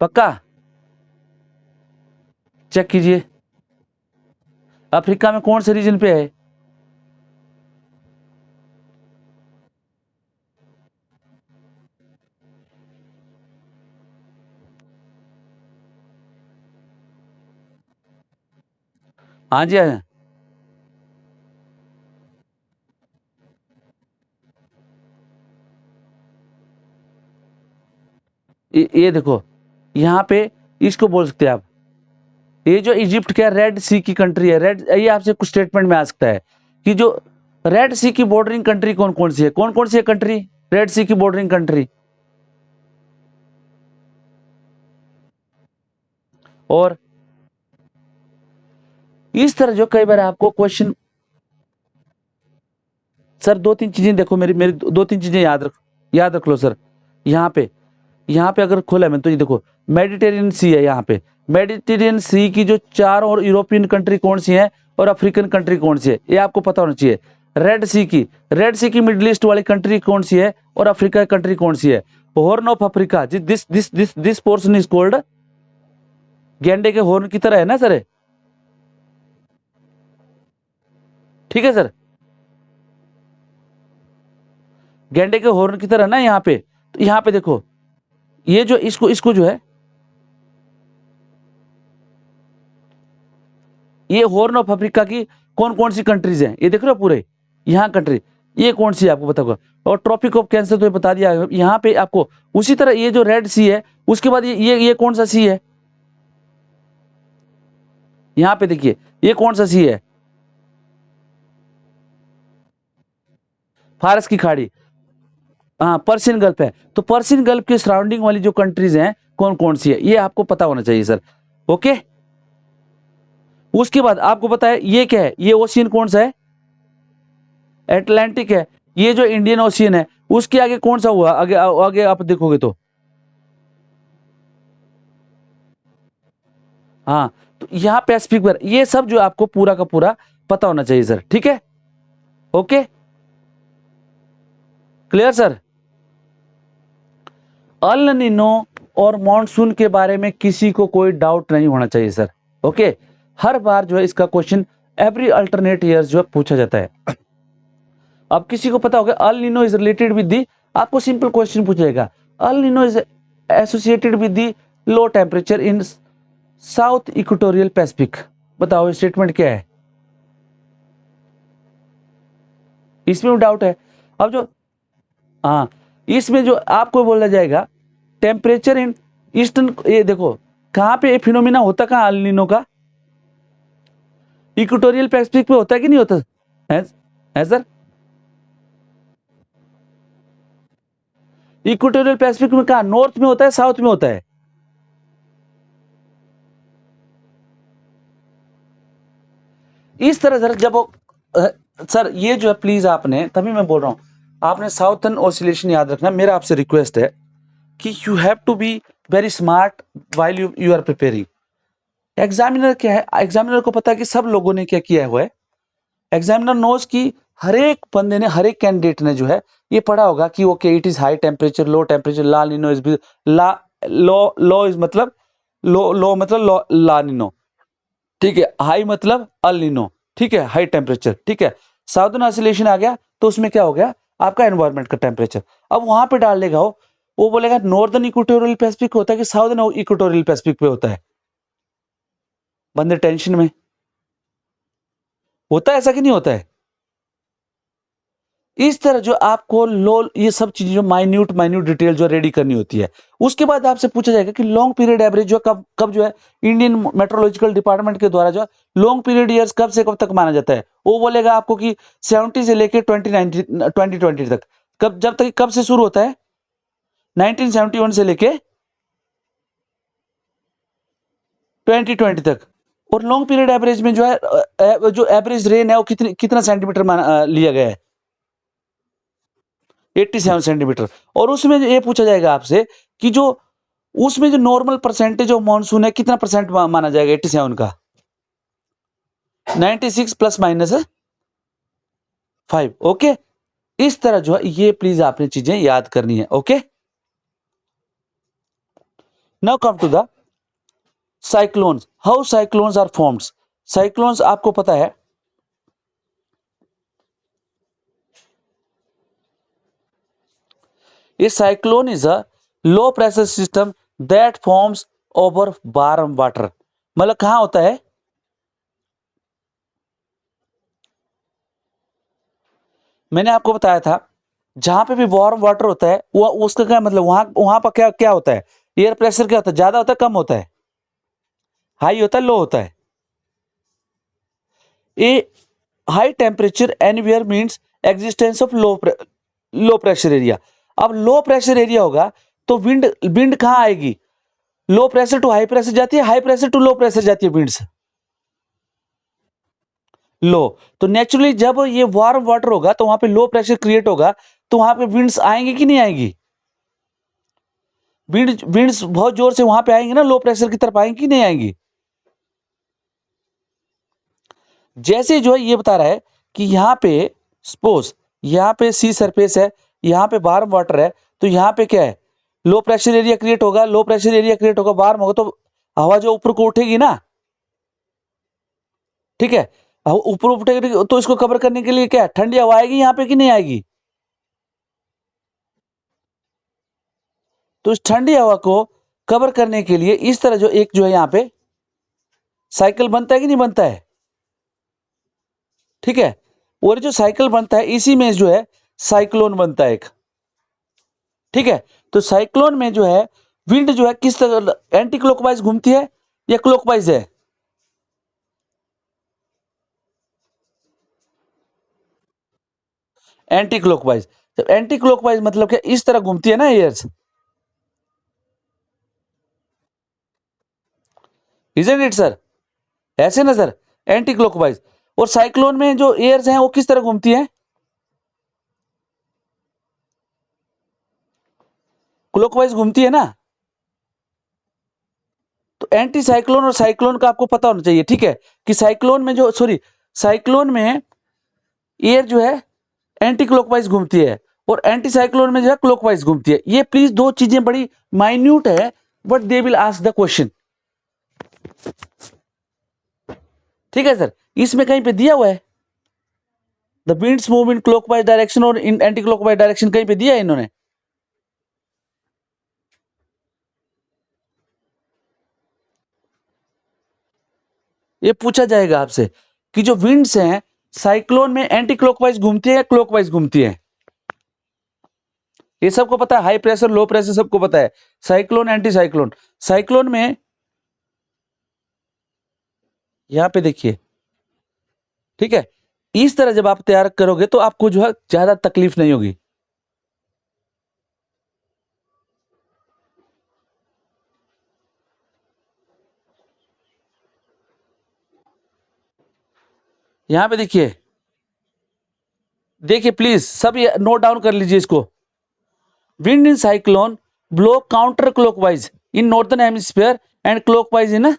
पक्का चेक कीजिए। अफ्रीका में कौन से रीजन पे है, हाँ जी हाँ। ये देखो यहाँ पे इसको बोल सकते हैं आप, ये जो इजिप्ट क्या रेड सी की कंट्री है, रेड, ये आपसे कुछ स्टेटमेंट में आ सकता है कि जो रेड सी की बॉर्डरिंग कंट्री कौन कौन सी है, कौन कौन सी है कंट्री रेड सी की बॉर्डरिंग कंट्री। और इस तरह जो कई बार आपको क्वेश्चन, सर 2-3 चीजें देखो, मेरी मेरी 2-3 चीजें याद रख लो सर। यहाँ पे अगर खोला मैं तो ये देखो मेडिटेरियन सी है, यहाँ पे मेडिटेरियन सी की जो 4 और यूरोपियन कंट्री कौन सी है और अफ्रीकन कंट्री कौन सी है, ये आपको पता होना चाहिए। रेड सी की मिडिल ईस्ट वाली कंट्री कौन सी है और अफ्रीका की कंट्री कौन सी है, horn of Africa, this portion is called, गेंडे के हॉर्न की तरह है ना सर, ठीक है सर, गेंडे के हॉर्न की तरह ना यहाँ पे। तो यहाँ पे देखो ये जो इसको जो है, ये हॉर्न ऑफ अफ्रीका की कौन कौन सी कंट्रीज हैं, ये देख रहे हो पूरे यहाँ कंट्री, ये कौन सी है आपको पता होगा। और ट्रॉपिक ऑफ कैंसर तो ये बता दिया यहाँ पे आपको। उसी तरह ये जो रेड सी है उसके बाद ये कौन सा सी है, यहाँ पे देखिए ये कौन सा सी है, फारस की खाड़ी, हाँ पर्शियन गल्फ है। तो पर्शियन गल्फ के सराउंडिंग वाली जो कंट्रीज हैं कौन कौन सी है, ये आपको पता होना चाहिए सर। ओके, उसके बाद आपको पता है ये क्या है, ये ओशियन कौन सा है, एटलांटिक है। ये जो इंडियन ओशियन है उसके आगे कौन सा हुआ, आगे आगे आप देखोगे तो, हाँ तो यहाँ पैसिफिक पर, ये सब जो आपको पूरा का पूरा पता होना चाहिए सर, ठीक है। Okay, clear sir. El Nino और मॉनसून के बारे में किसी को कोई डाउट नहीं होना चाहिए सर। ओके, हर बार जो है इसका क्वेश्चन एवरी अल्टरनेट ईयर जो है पूछा जाता है। अब किसी को पता होगा El Nino is related with the, आपको सिंपल क्वेश्चन पूछेगा, El Nino is associated with the low temperature in south equatorial Pacific. बताओ स्टेटमेंट क्या है, इसमें डाउट है। अब जो, हाँ इसमें जो आपको बोला जाएगा टेम्परेचर इन ईस्टर्न, ये देखो कहां पे फिनोमिना होता, कहां अल नीनो का, इक्वेटोरियल पैसिफिक पे होता है कि नहीं होता है सर। इक्वेटोरियल पैसिफिक में कहा, नॉर्थ में होता है साउथ में होता है, इस तरह सर जब सर ये जो है प्लीज आपने, तभी मैं बोल रहा हूं आपने साउथर्न ऑसिलेशन याद रखना। मेरा आपसे रिक्वेस्ट है कि you have to be very smart while you are preparing. Examiner क्या है, एग्जामिनर को पता है कि सब लोगों ने क्या किया हुआ है, एग्जामिनर नोज की हर एक बंदे ने, हर एक कैंडिडेट ने जो है ये पढ़ा होगा कि okay it is high temperature, low temperature, La Nina is, ला लो लो इज मतलब लो मतलब लो ला नीनो, ठीक है, हाई मतलब अल नीनो, ठीक है, हाई टेम्परेचर, ठीक है। साउदर्न ऑसिलेशन आ गया तो उसमें क्या हो गया आपका एनवायरमेंट का टेम्परेचर। अब वहां पे डाल देगा वो बोलेगा नॉर्दर्न इक्वेटोरियल पैसिफिक होता है कि साउदर्न इक्वेटोरियल पैसिफिक पे होता है, बंदे टेंशन में, होता है ऐसा कि नहीं होता है। इस तरह जो आपको लो ये सब चीजें जो माइन्यूट माइन्यूट डिटेल जो रेडी करनी होती है, उसके बाद आपसे पूछा जाएगा कि लॉन्ग पीरियड एवरेज जो कब कब जो है इंडियन मेट्रोलॉजिकल डिपार्टमेंट के द्वारा जो लॉन्ग पीरियड ईयर्स कब से कब तक माना जाता है। वो बोलेगा आपको कि 70 से लेके 2020 तक, कब जब तक कब से शुरू होता है 1971 से लेके 2020 तक। और लॉन्ग पीरियड एवरेज में जो है जो एवरेज रेन है वो कितना सेंटीमीटर लिया गया है, 87 सेंटीमीटर। और उसमें ये पूछा जाएगा आपसे कि जो उसमें जो नॉर्मल परसेंटेज ऑफ मानसून है कितना परसेंट माना जाएगा 87 का, 96 प्लस माइनस 5। ओके, इस तरह जो है ये प्लीज आपने चीजें याद करनी है। Okay, now come to the cyclones, how cyclones are formed. Cyclones आपको पता है A cyclone is a low pressure system that forms over warm water। मतलब कहां होता है, मैंने आपको बताया था जहां पे भी वार्म वाटर होता है वो उसका क्या मतलब, वहां वहां पर क्या क्या होता है, एयर प्रेशर क्या होता है, ज्यादा होता है कम होता है, हाई होता है लो होता है। A high temperature anywhere means existence of low pressure area. अब लो प्रेशर एरिया होगा तो विंड विंड कहां आएगी, low pressure to high pressure जाती है, high pressure to low pressure जाती है विंड्स, लो। तो नेचुरली जब ये वार्म वाटर होगा तो वहां पे लो प्रेशर क्रिएट होगा, तो वहां पे विंड्स आएंगे कि नहीं आएंगी, विंड्स बहुत जोर से वहां पे आएंगे ना, लो प्रेशर की तरफ आएंगी कि नहीं आएंगी। जैसे जो है ये बता रहा है कि यहां पे सपोज यहां पे सी सरफेस है, यहां पे वार्म वाटर है, तो यहां पे क्या है लो प्रेशर एरिया क्रिएट होगा, लो प्रेशर एरिया क्रिएट होगा, वार्म होगा तो हवा जो ऊपर को उठेगी ना, ठीक है, ऊपर उठेगी तो इसको कवर करने के लिए क्या ठंडी हवा आएगी यहां पे कि नहीं आएगी। तो इस ठंडी हवा को कवर करने के लिए इस तरह जो एक जो है यहां पे साइकिल बनता है कि नहीं बनता है, ठीक है। और जो साइकिल बनता है इसी में जो है साइक्लोन बनता है एक, ठीक है। तो साइक्लोन में जो है विंड जो है किस तरह एंटी क्लॉकवाइज घूमती है या क्लॉकवाइज है, एंटी क्लॉकवाइज। जब एंटी क्लॉकवाइज मतलब क्या, इस तरह घूमती है ना एयर्स, इजंट इट सर, ऐसे ना सर, एंटी क्लॉकवाइज। और साइक्लोन में जो एयर्स हैं वो किस तरह घूमती हैं, क्लॉकवाइज घूमती है ना। तो एंटी साइक्लोन और साइक्लोन का आपको पता होना चाहिए, ठीक है, कि साइक्लोन में जो, सॉरी, साइक्लोन में एयर जो है एंटी क्लॉकवाइज घूमती है और एंटी साइक्लोन में जो है क्लॉकवाइज घूमती है। ये प्लीज दो चीजें बड़ी माइन्यूट है, but they will ask the question, ठीक है सर। इसमें कहीं पे दिया हुआ है the winds move in clockwise direction और इन एंटी क्लॉकवाइज डायरेक्शन, कहीं पे दिया है इन्होंने। ये पूछा जाएगा आपसे कि जो विंड्स हैं साइक्लोन में एंटी क्लॉकवाइज घूमती है या क्लॉकवाइज घूमती है। ये सबको पता है, हाई प्रेशर लो प्रेशर सबको पता है, साइक्लोन एंटी साइक्लोन। साइक्लोन में यहां पे देखिए, ठीक है, इस तरह जब आप तैयार करोगे तो आपको जो है ज्यादा तकलीफ नहीं होगी। यहां पे देखिए, देखिए प्लीज सब नोट डाउन कर लीजिए इसको। Wind in cyclone blow counter clockwise in northern hemisphere and clockwise in,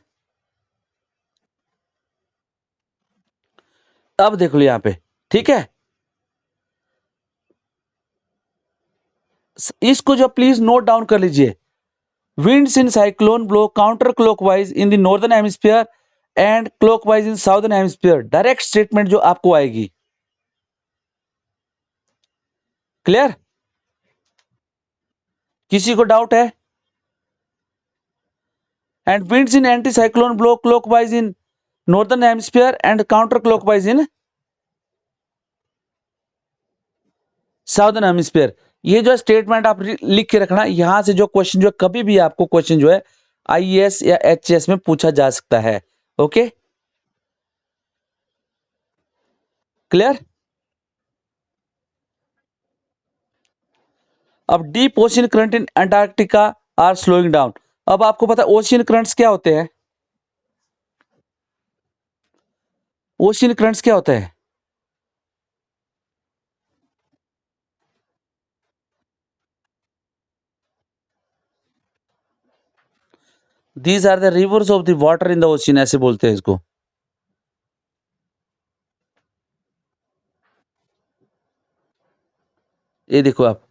अब देख लो यहां पे, ठीक है, इसको जो प्लीज नोट डाउन कर लीजिए। Winds in cyclone blow counter clockwise in the northern hemisphere and clockwise in southern hemisphere, direct statement जो आपको आएगी। क्लियर, किसी को डाउट है। And winds in anti cyclone blow clockwise in northern hemisphere and counter clockwise in southern hemisphere. ये जो स्टेटमेंट आप लिख के रखना, यहां से जो क्वेश्चन जो कभी भी आपको क्वेश्चन जो है आईएएस या एचएएस में पूछा जा सकता है। Okay, clear. अब deep ocean current in Antarctica are slowing down. अब आपको पता है ओशियन करंट्स क्या होते हैं, ओशियन करंट्स क्या होते हैं। These are the rivers of the water in the ocean, ऐसे बोलते हैं इसको। ये देखो आप,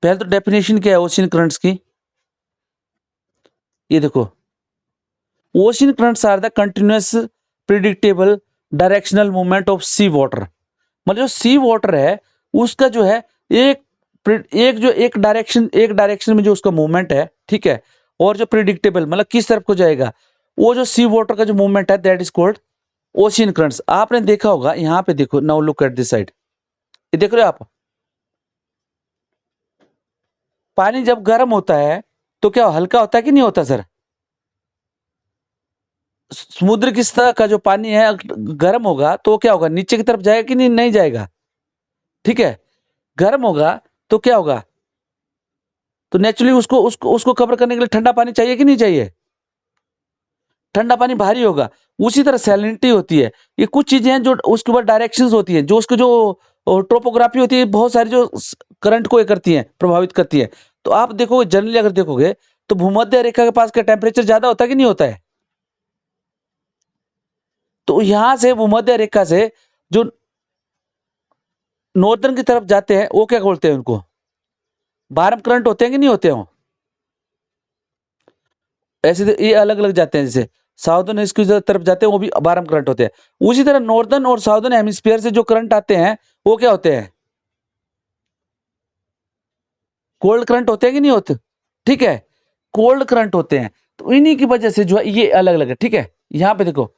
पहले तो डेफिनेशन क्या है ओशियन करंट्स की, ये देखो, ocean currents are the continuous predictable directional movement of sea water. मतलब जो सी वाटर है उसका जो है एक एक डायरेक्शन में जो उसका मूवमेंट है, ठीक है, और जो प्रिडिक्टेबल मतलब किस तरफ को जाएगा, वो जो सी वाटर का जो मूवमेंट है that is called ocean currents. आपने देखा होगा, यहां पे देखो, now look at this side, ये देख रहे हो आप, पानी जब गर्म होता है तो क्या हल्का होता है कि नहीं होता सर। समुद्र की सतह का जो पानी है गर्म होगा तो क्या होगा, नीचे की तरफ जाएगा कि नहीं, नहीं जाएगा, ठीक है। गर्म होगा तो क्या होगा, तो नेचुरली उसको उसको उसको कवर करने के लिए ठंडा पानी चाहिए कि नहीं चाहिए, ठंडा पानी भारी होगा। उसी तरह सैलिनिटी होती है, ये कुछ चीजें हैं जो उसके ऊपर डायरेक्शंस होती हैं, जो उसके जो टोपोग्राफी होती है, बहुत सारी जो करंट को ये करती हैं, प्रभावित करती है। तो आप देखोगे जनरली अगर देखोगे तो भूमध्य रेखा के पास का टेम्परेचर ज्यादा होता है कि नहीं होता है। तो यहां से भूमध्य रेखा से जो नॉर्दर्न की तरफ जाते हैं वो क्या बोलते हैं उनको, वार्म करंट होते हैं कि नहीं होते हो। ऐसे तो ये अलग अलग जाते हैं, जैसे साउदर्न इसकी तरफ जाते हैं वो भी वार्म करंट होते हैं। उसी तरह नॉर्दर्न और साउदर्न हेमिस्फीयर से जो करंट आते हैं वो क्या होते हैं, कोल्ड करंट होते हैं कि नहीं होते, ठीक है, कोल्ड करंट होते हैं। तो इन्हीं की वजह से जो है ये अलग अलग है, ठीक है। यहां पे देखो,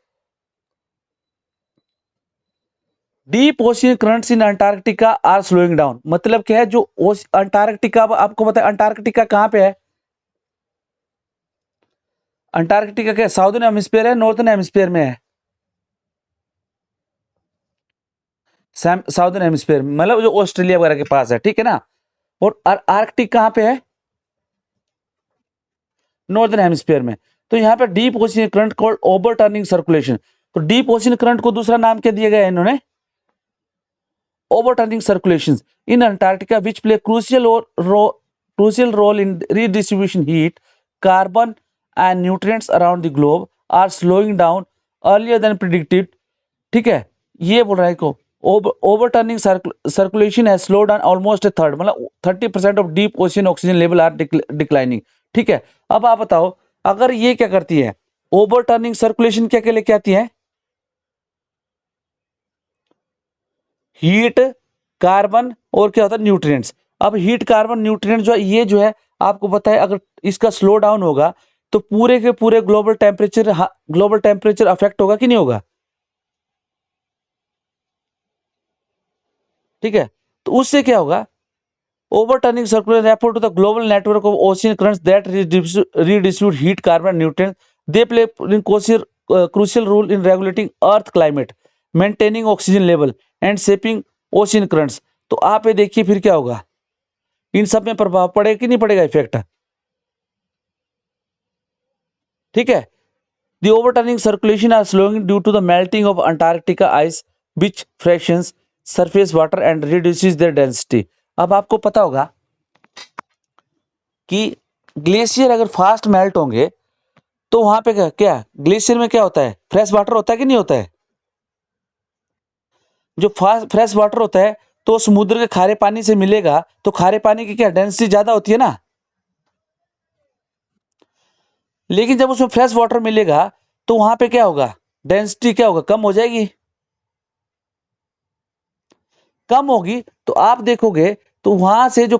deep ocean currents in Antarctica are slowing down, मतलब क्या है, जो अंटार्कटिका, आपको पता है अंटार्कटिका कहां पे है, अंटार्कटिका क्या साउदर्न हेमिस्फीयर है, नॉर्थर्न हेमिस्फीयर में है। साउदर्न हेमिस्फीयर, मतलब जो ऑस्ट्रेलिया वगैरह के पास है, ठीक है ना। और आर्कटिक कहाँ पे है? नॉर्दर्न हेमिस्फीयर में। तो यहाँ पे deep ocean current called over turning circulation. तो डीप ओशियन करंट को दूसरा नाम क्या दिया गया है इन्होंने? overturning circulations in Antarctica, which play crucial role in redistribution heat, carbon and nutrients around the globe are slowing down earlier than predicted. ठीक है, ये बोल रहा है को overturning circulation has slowed down almost a third, मतलब 30% of deep ocean oxygen level are declining. ठीक है, अब आप बताओ अगर ये क्या करती है, overturning circulation क्या क्या लेके आती है? हीट, कार्बन और क्या होता है? न्यूट्रिएंट्स। अब हीट, कार्बन, न्यूट्रिएंट जो है ये जो है आपको पता है, अगर इसका स्लो डाउन होगा तो पूरे के पूरे ग्लोबल टेम्परेचर अफेक्ट होगा कि नहीं होगा? ठीक है, तो उससे क्या होगा? Overturning circulation refer to the global network of ocean currents that redistribute heat, carbon, nutrients. They play crucial role in regulating earth climate, maintaining oxygen level and shaping ocean currents. तो आप ये देखिए फिर क्या होगा, इन सब में प्रभाव पड़ेगा कि नहीं पड़ेगा इफेक्ट? ठीक है, the overturning circulation are slowing due to the melting of Antarctica ice which freshens surface water and reduces their density. अब आपको पता होगा कि ग्लेशियर अगर फास्ट मेल्ट होंगे तो वहां पे क्या ग्लेशियर में क्या होता है? फ्रेश वाटर होता है कि नहीं होता है? जो फ्रेश वाटर होता है तो समुद्र के खारे पानी से मिलेगा, तो खारे पानी की क्या डेंसिटी ज्यादा होती है ना। लेकिन जब उसमें फ्रेश वाटर मिलेगा तो वहां पे क्या होगा? डेंसिटी क्या होगा? कम हो जाएगी। कम होगी तो आप देखोगे तो वहां से जो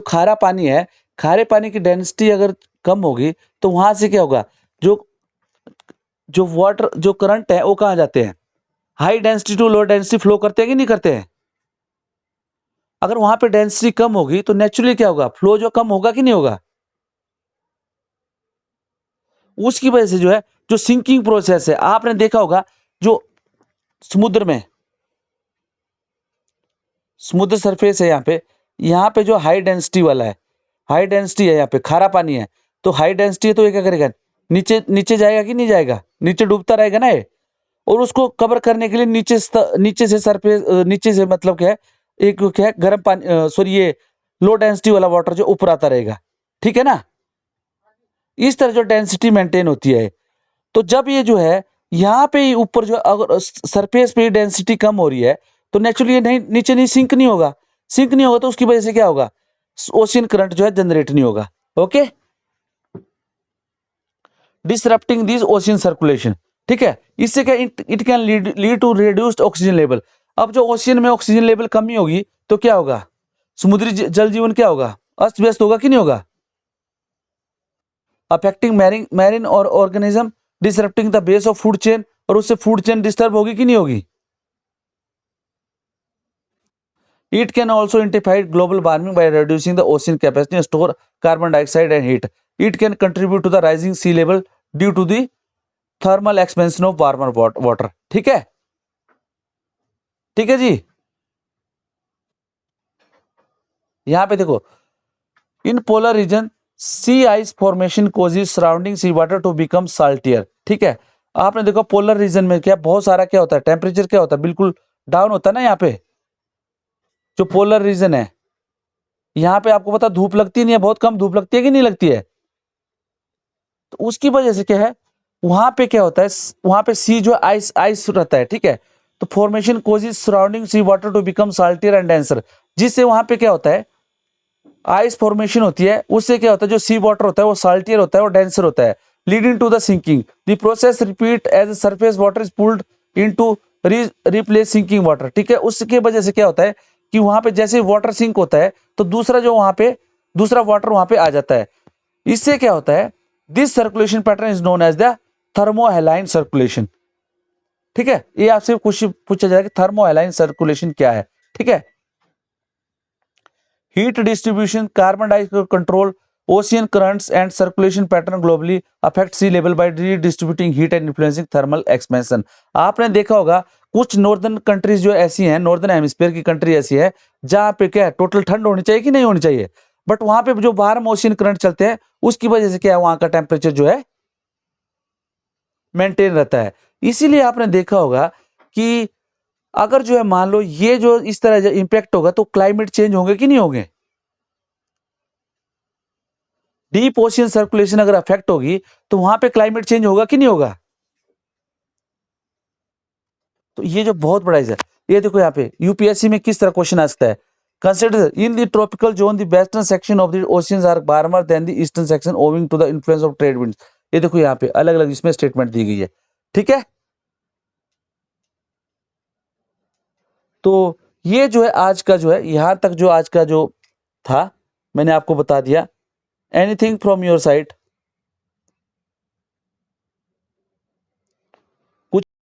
खारा पानी है, खारे पानी की डेंसिटी अगर कम होगी तो वहां से क्या होगा? जो जो वाटर जो करंट है वो कहाँ जाते हैं? High density to low density flow करते हैं कि नहीं करते हैं? अगर वहां पे डेंसिटी कम होगी तो नेचुरली क्या होगा? फ्लो जो कम होगा कि नहीं होगा? उसकी वजह से जो है जो सिंकिंग प्रोसेस है, आपने देखा होगा जो समुद्र में समुद्र सरफेस है यहाँ पे जो हाई डेंसिटी वाला है, हाई डेंसिटी है, यहाँ पे खारा पानी है, तो हाई डेंसिटी है तो ये क्या करेगा? नीचे नीचे जाएगा कि नहीं जाएगा? नीचे डूबता रहेगा ना ये। और उसको कवर करने के लिए नीचे से सरफेस नीचे से मतलब क्या है, एक क्या है गर्म पानी, सॉरी ये लो डेंसिटी वाला वाटर जो ऊपर आता रहेगा, ठीक है ना। इस तरह जो डेंसिटी मेंटेन होती है, तो जब ये जो है यहाँ पे ऊपर जो अगर सरफेस पे डेंसिटी कम हो रही है तो नेचुरली ये नहीं नीचे नहीं सिंक नहीं होगा। सिंक नहीं होगा तो उसकी वजह से क्या होगा? ओशियन करंट जो है जनरेट नहीं होगा। Okay, disrupting this ocean circulation, ठीक है। इससे क्या it can lead to reduced oxygen level. अब जो ओशियन में ऑक्सीजन लेवल कमी होगी तो क्या होगा? समुद्री जल जीवन क्या होगा? अस्त व्यस्त होगा कि नहीं होगा? अफेक्टिंग मैरिन और organism, disrupting the base of food chain, और उससे फूड चेन डिस्टर्ब होगी कि नहीं होगी? It can also interfere global warming by reducing the ocean capacity store carbon dioxide and heat. It can contribute to the rising sea level due to the thermal expansion of warmer water. ठीक है, ठीक है जी। यहां पे देखो, in polar region sea ice formation causes surrounding sea water to become saltier. ठीक है, आपने देखो पोलर रीजन में क्या बहुत सारा क्या होता है, टेम्परेचर क्या होता है, बिल्कुल डाउन होता है ना। यहाँ पे जो पोलर रीजन है, यहाँ पे आपको पता धूप लगती नहीं है, बहुत कम धूप लगती है कि नहीं लगती है। तो उसकी वजह से क्या है, वहां पे क्या होता है, वहां पे सी जो आइस आइस रहता है, ठीक है। तो formation causes surrounding sea water to become saltier and denser, जिससे वहां पे क्या होता है, आइस फॉर्मेशन होती है, उससे क्या होता है जो सी वाटर होता है वो साल्टियर होता है और डेंसर होता है, leading to the sinking. The process repeat as surface water is pulled into replace sinking water. ठीक है, उसके वजह से क्या होता है कि वहां पे जैसे वाटर सिंक होता है तो दूसरा जो वहां पे दूसरा वाटर वहां पे आ जाता है. इससे क्या होता है, this circulation pattern is known as the thermohaline circulation. ठीक है, ये आपसे कुछ पूछा जाएगा कि थर्मोहेलाइन सर्कुलेशन क्या है. ठीक है, heat distribution, carbon dioxide control, ocean currents and circulation pattern globally affect sea level by redistributing heat and influencing thermal expansion. आपने देखा होगा कुछ नॉर्दर्न कंट्रीज जो ऐसी हैं, नॉर्दर्न हेमिस्फीयर की कंट्री ऐसी है जहाँ पे क्या है टोटल ठंड होनी चाहिए कि नहीं होनी चाहिए, बट वहां पे जो बाहर ओशियन करंट चलते हैं उसकी वजह से क्या है वहां का टेम्परेचर जो है मेंटेन रहता है। इसीलिए आपने देखा होगा कि अगर जो है मान लो ये जो इस तरह इंपैक्ट होगा तो क्लाइमेट चेंज होंगे कि नहीं होंगे। डीप ओशियन सर्कुलेशन अगर अफेक्ट होगी तो वहां पे क्लाइमेट चेंज होगा कि नहीं होगा। तो ये जो बहुत बड़ा है, ये देखो यहाँ पे यूपीएससी में किस तरह क्वेश्चन आ सकता है। Consider in the tropical zone the western section of the oceans are warmer than the eastern section owing to the influence of trade winds. ये देखो यहाँ पे अलग अलग इसमें स्टेटमेंट दी गई है, ठीक है। तो ये जो है आज का जो है यहां तक जो आज का जो था मैंने आपको बता दिया। Anything from your side.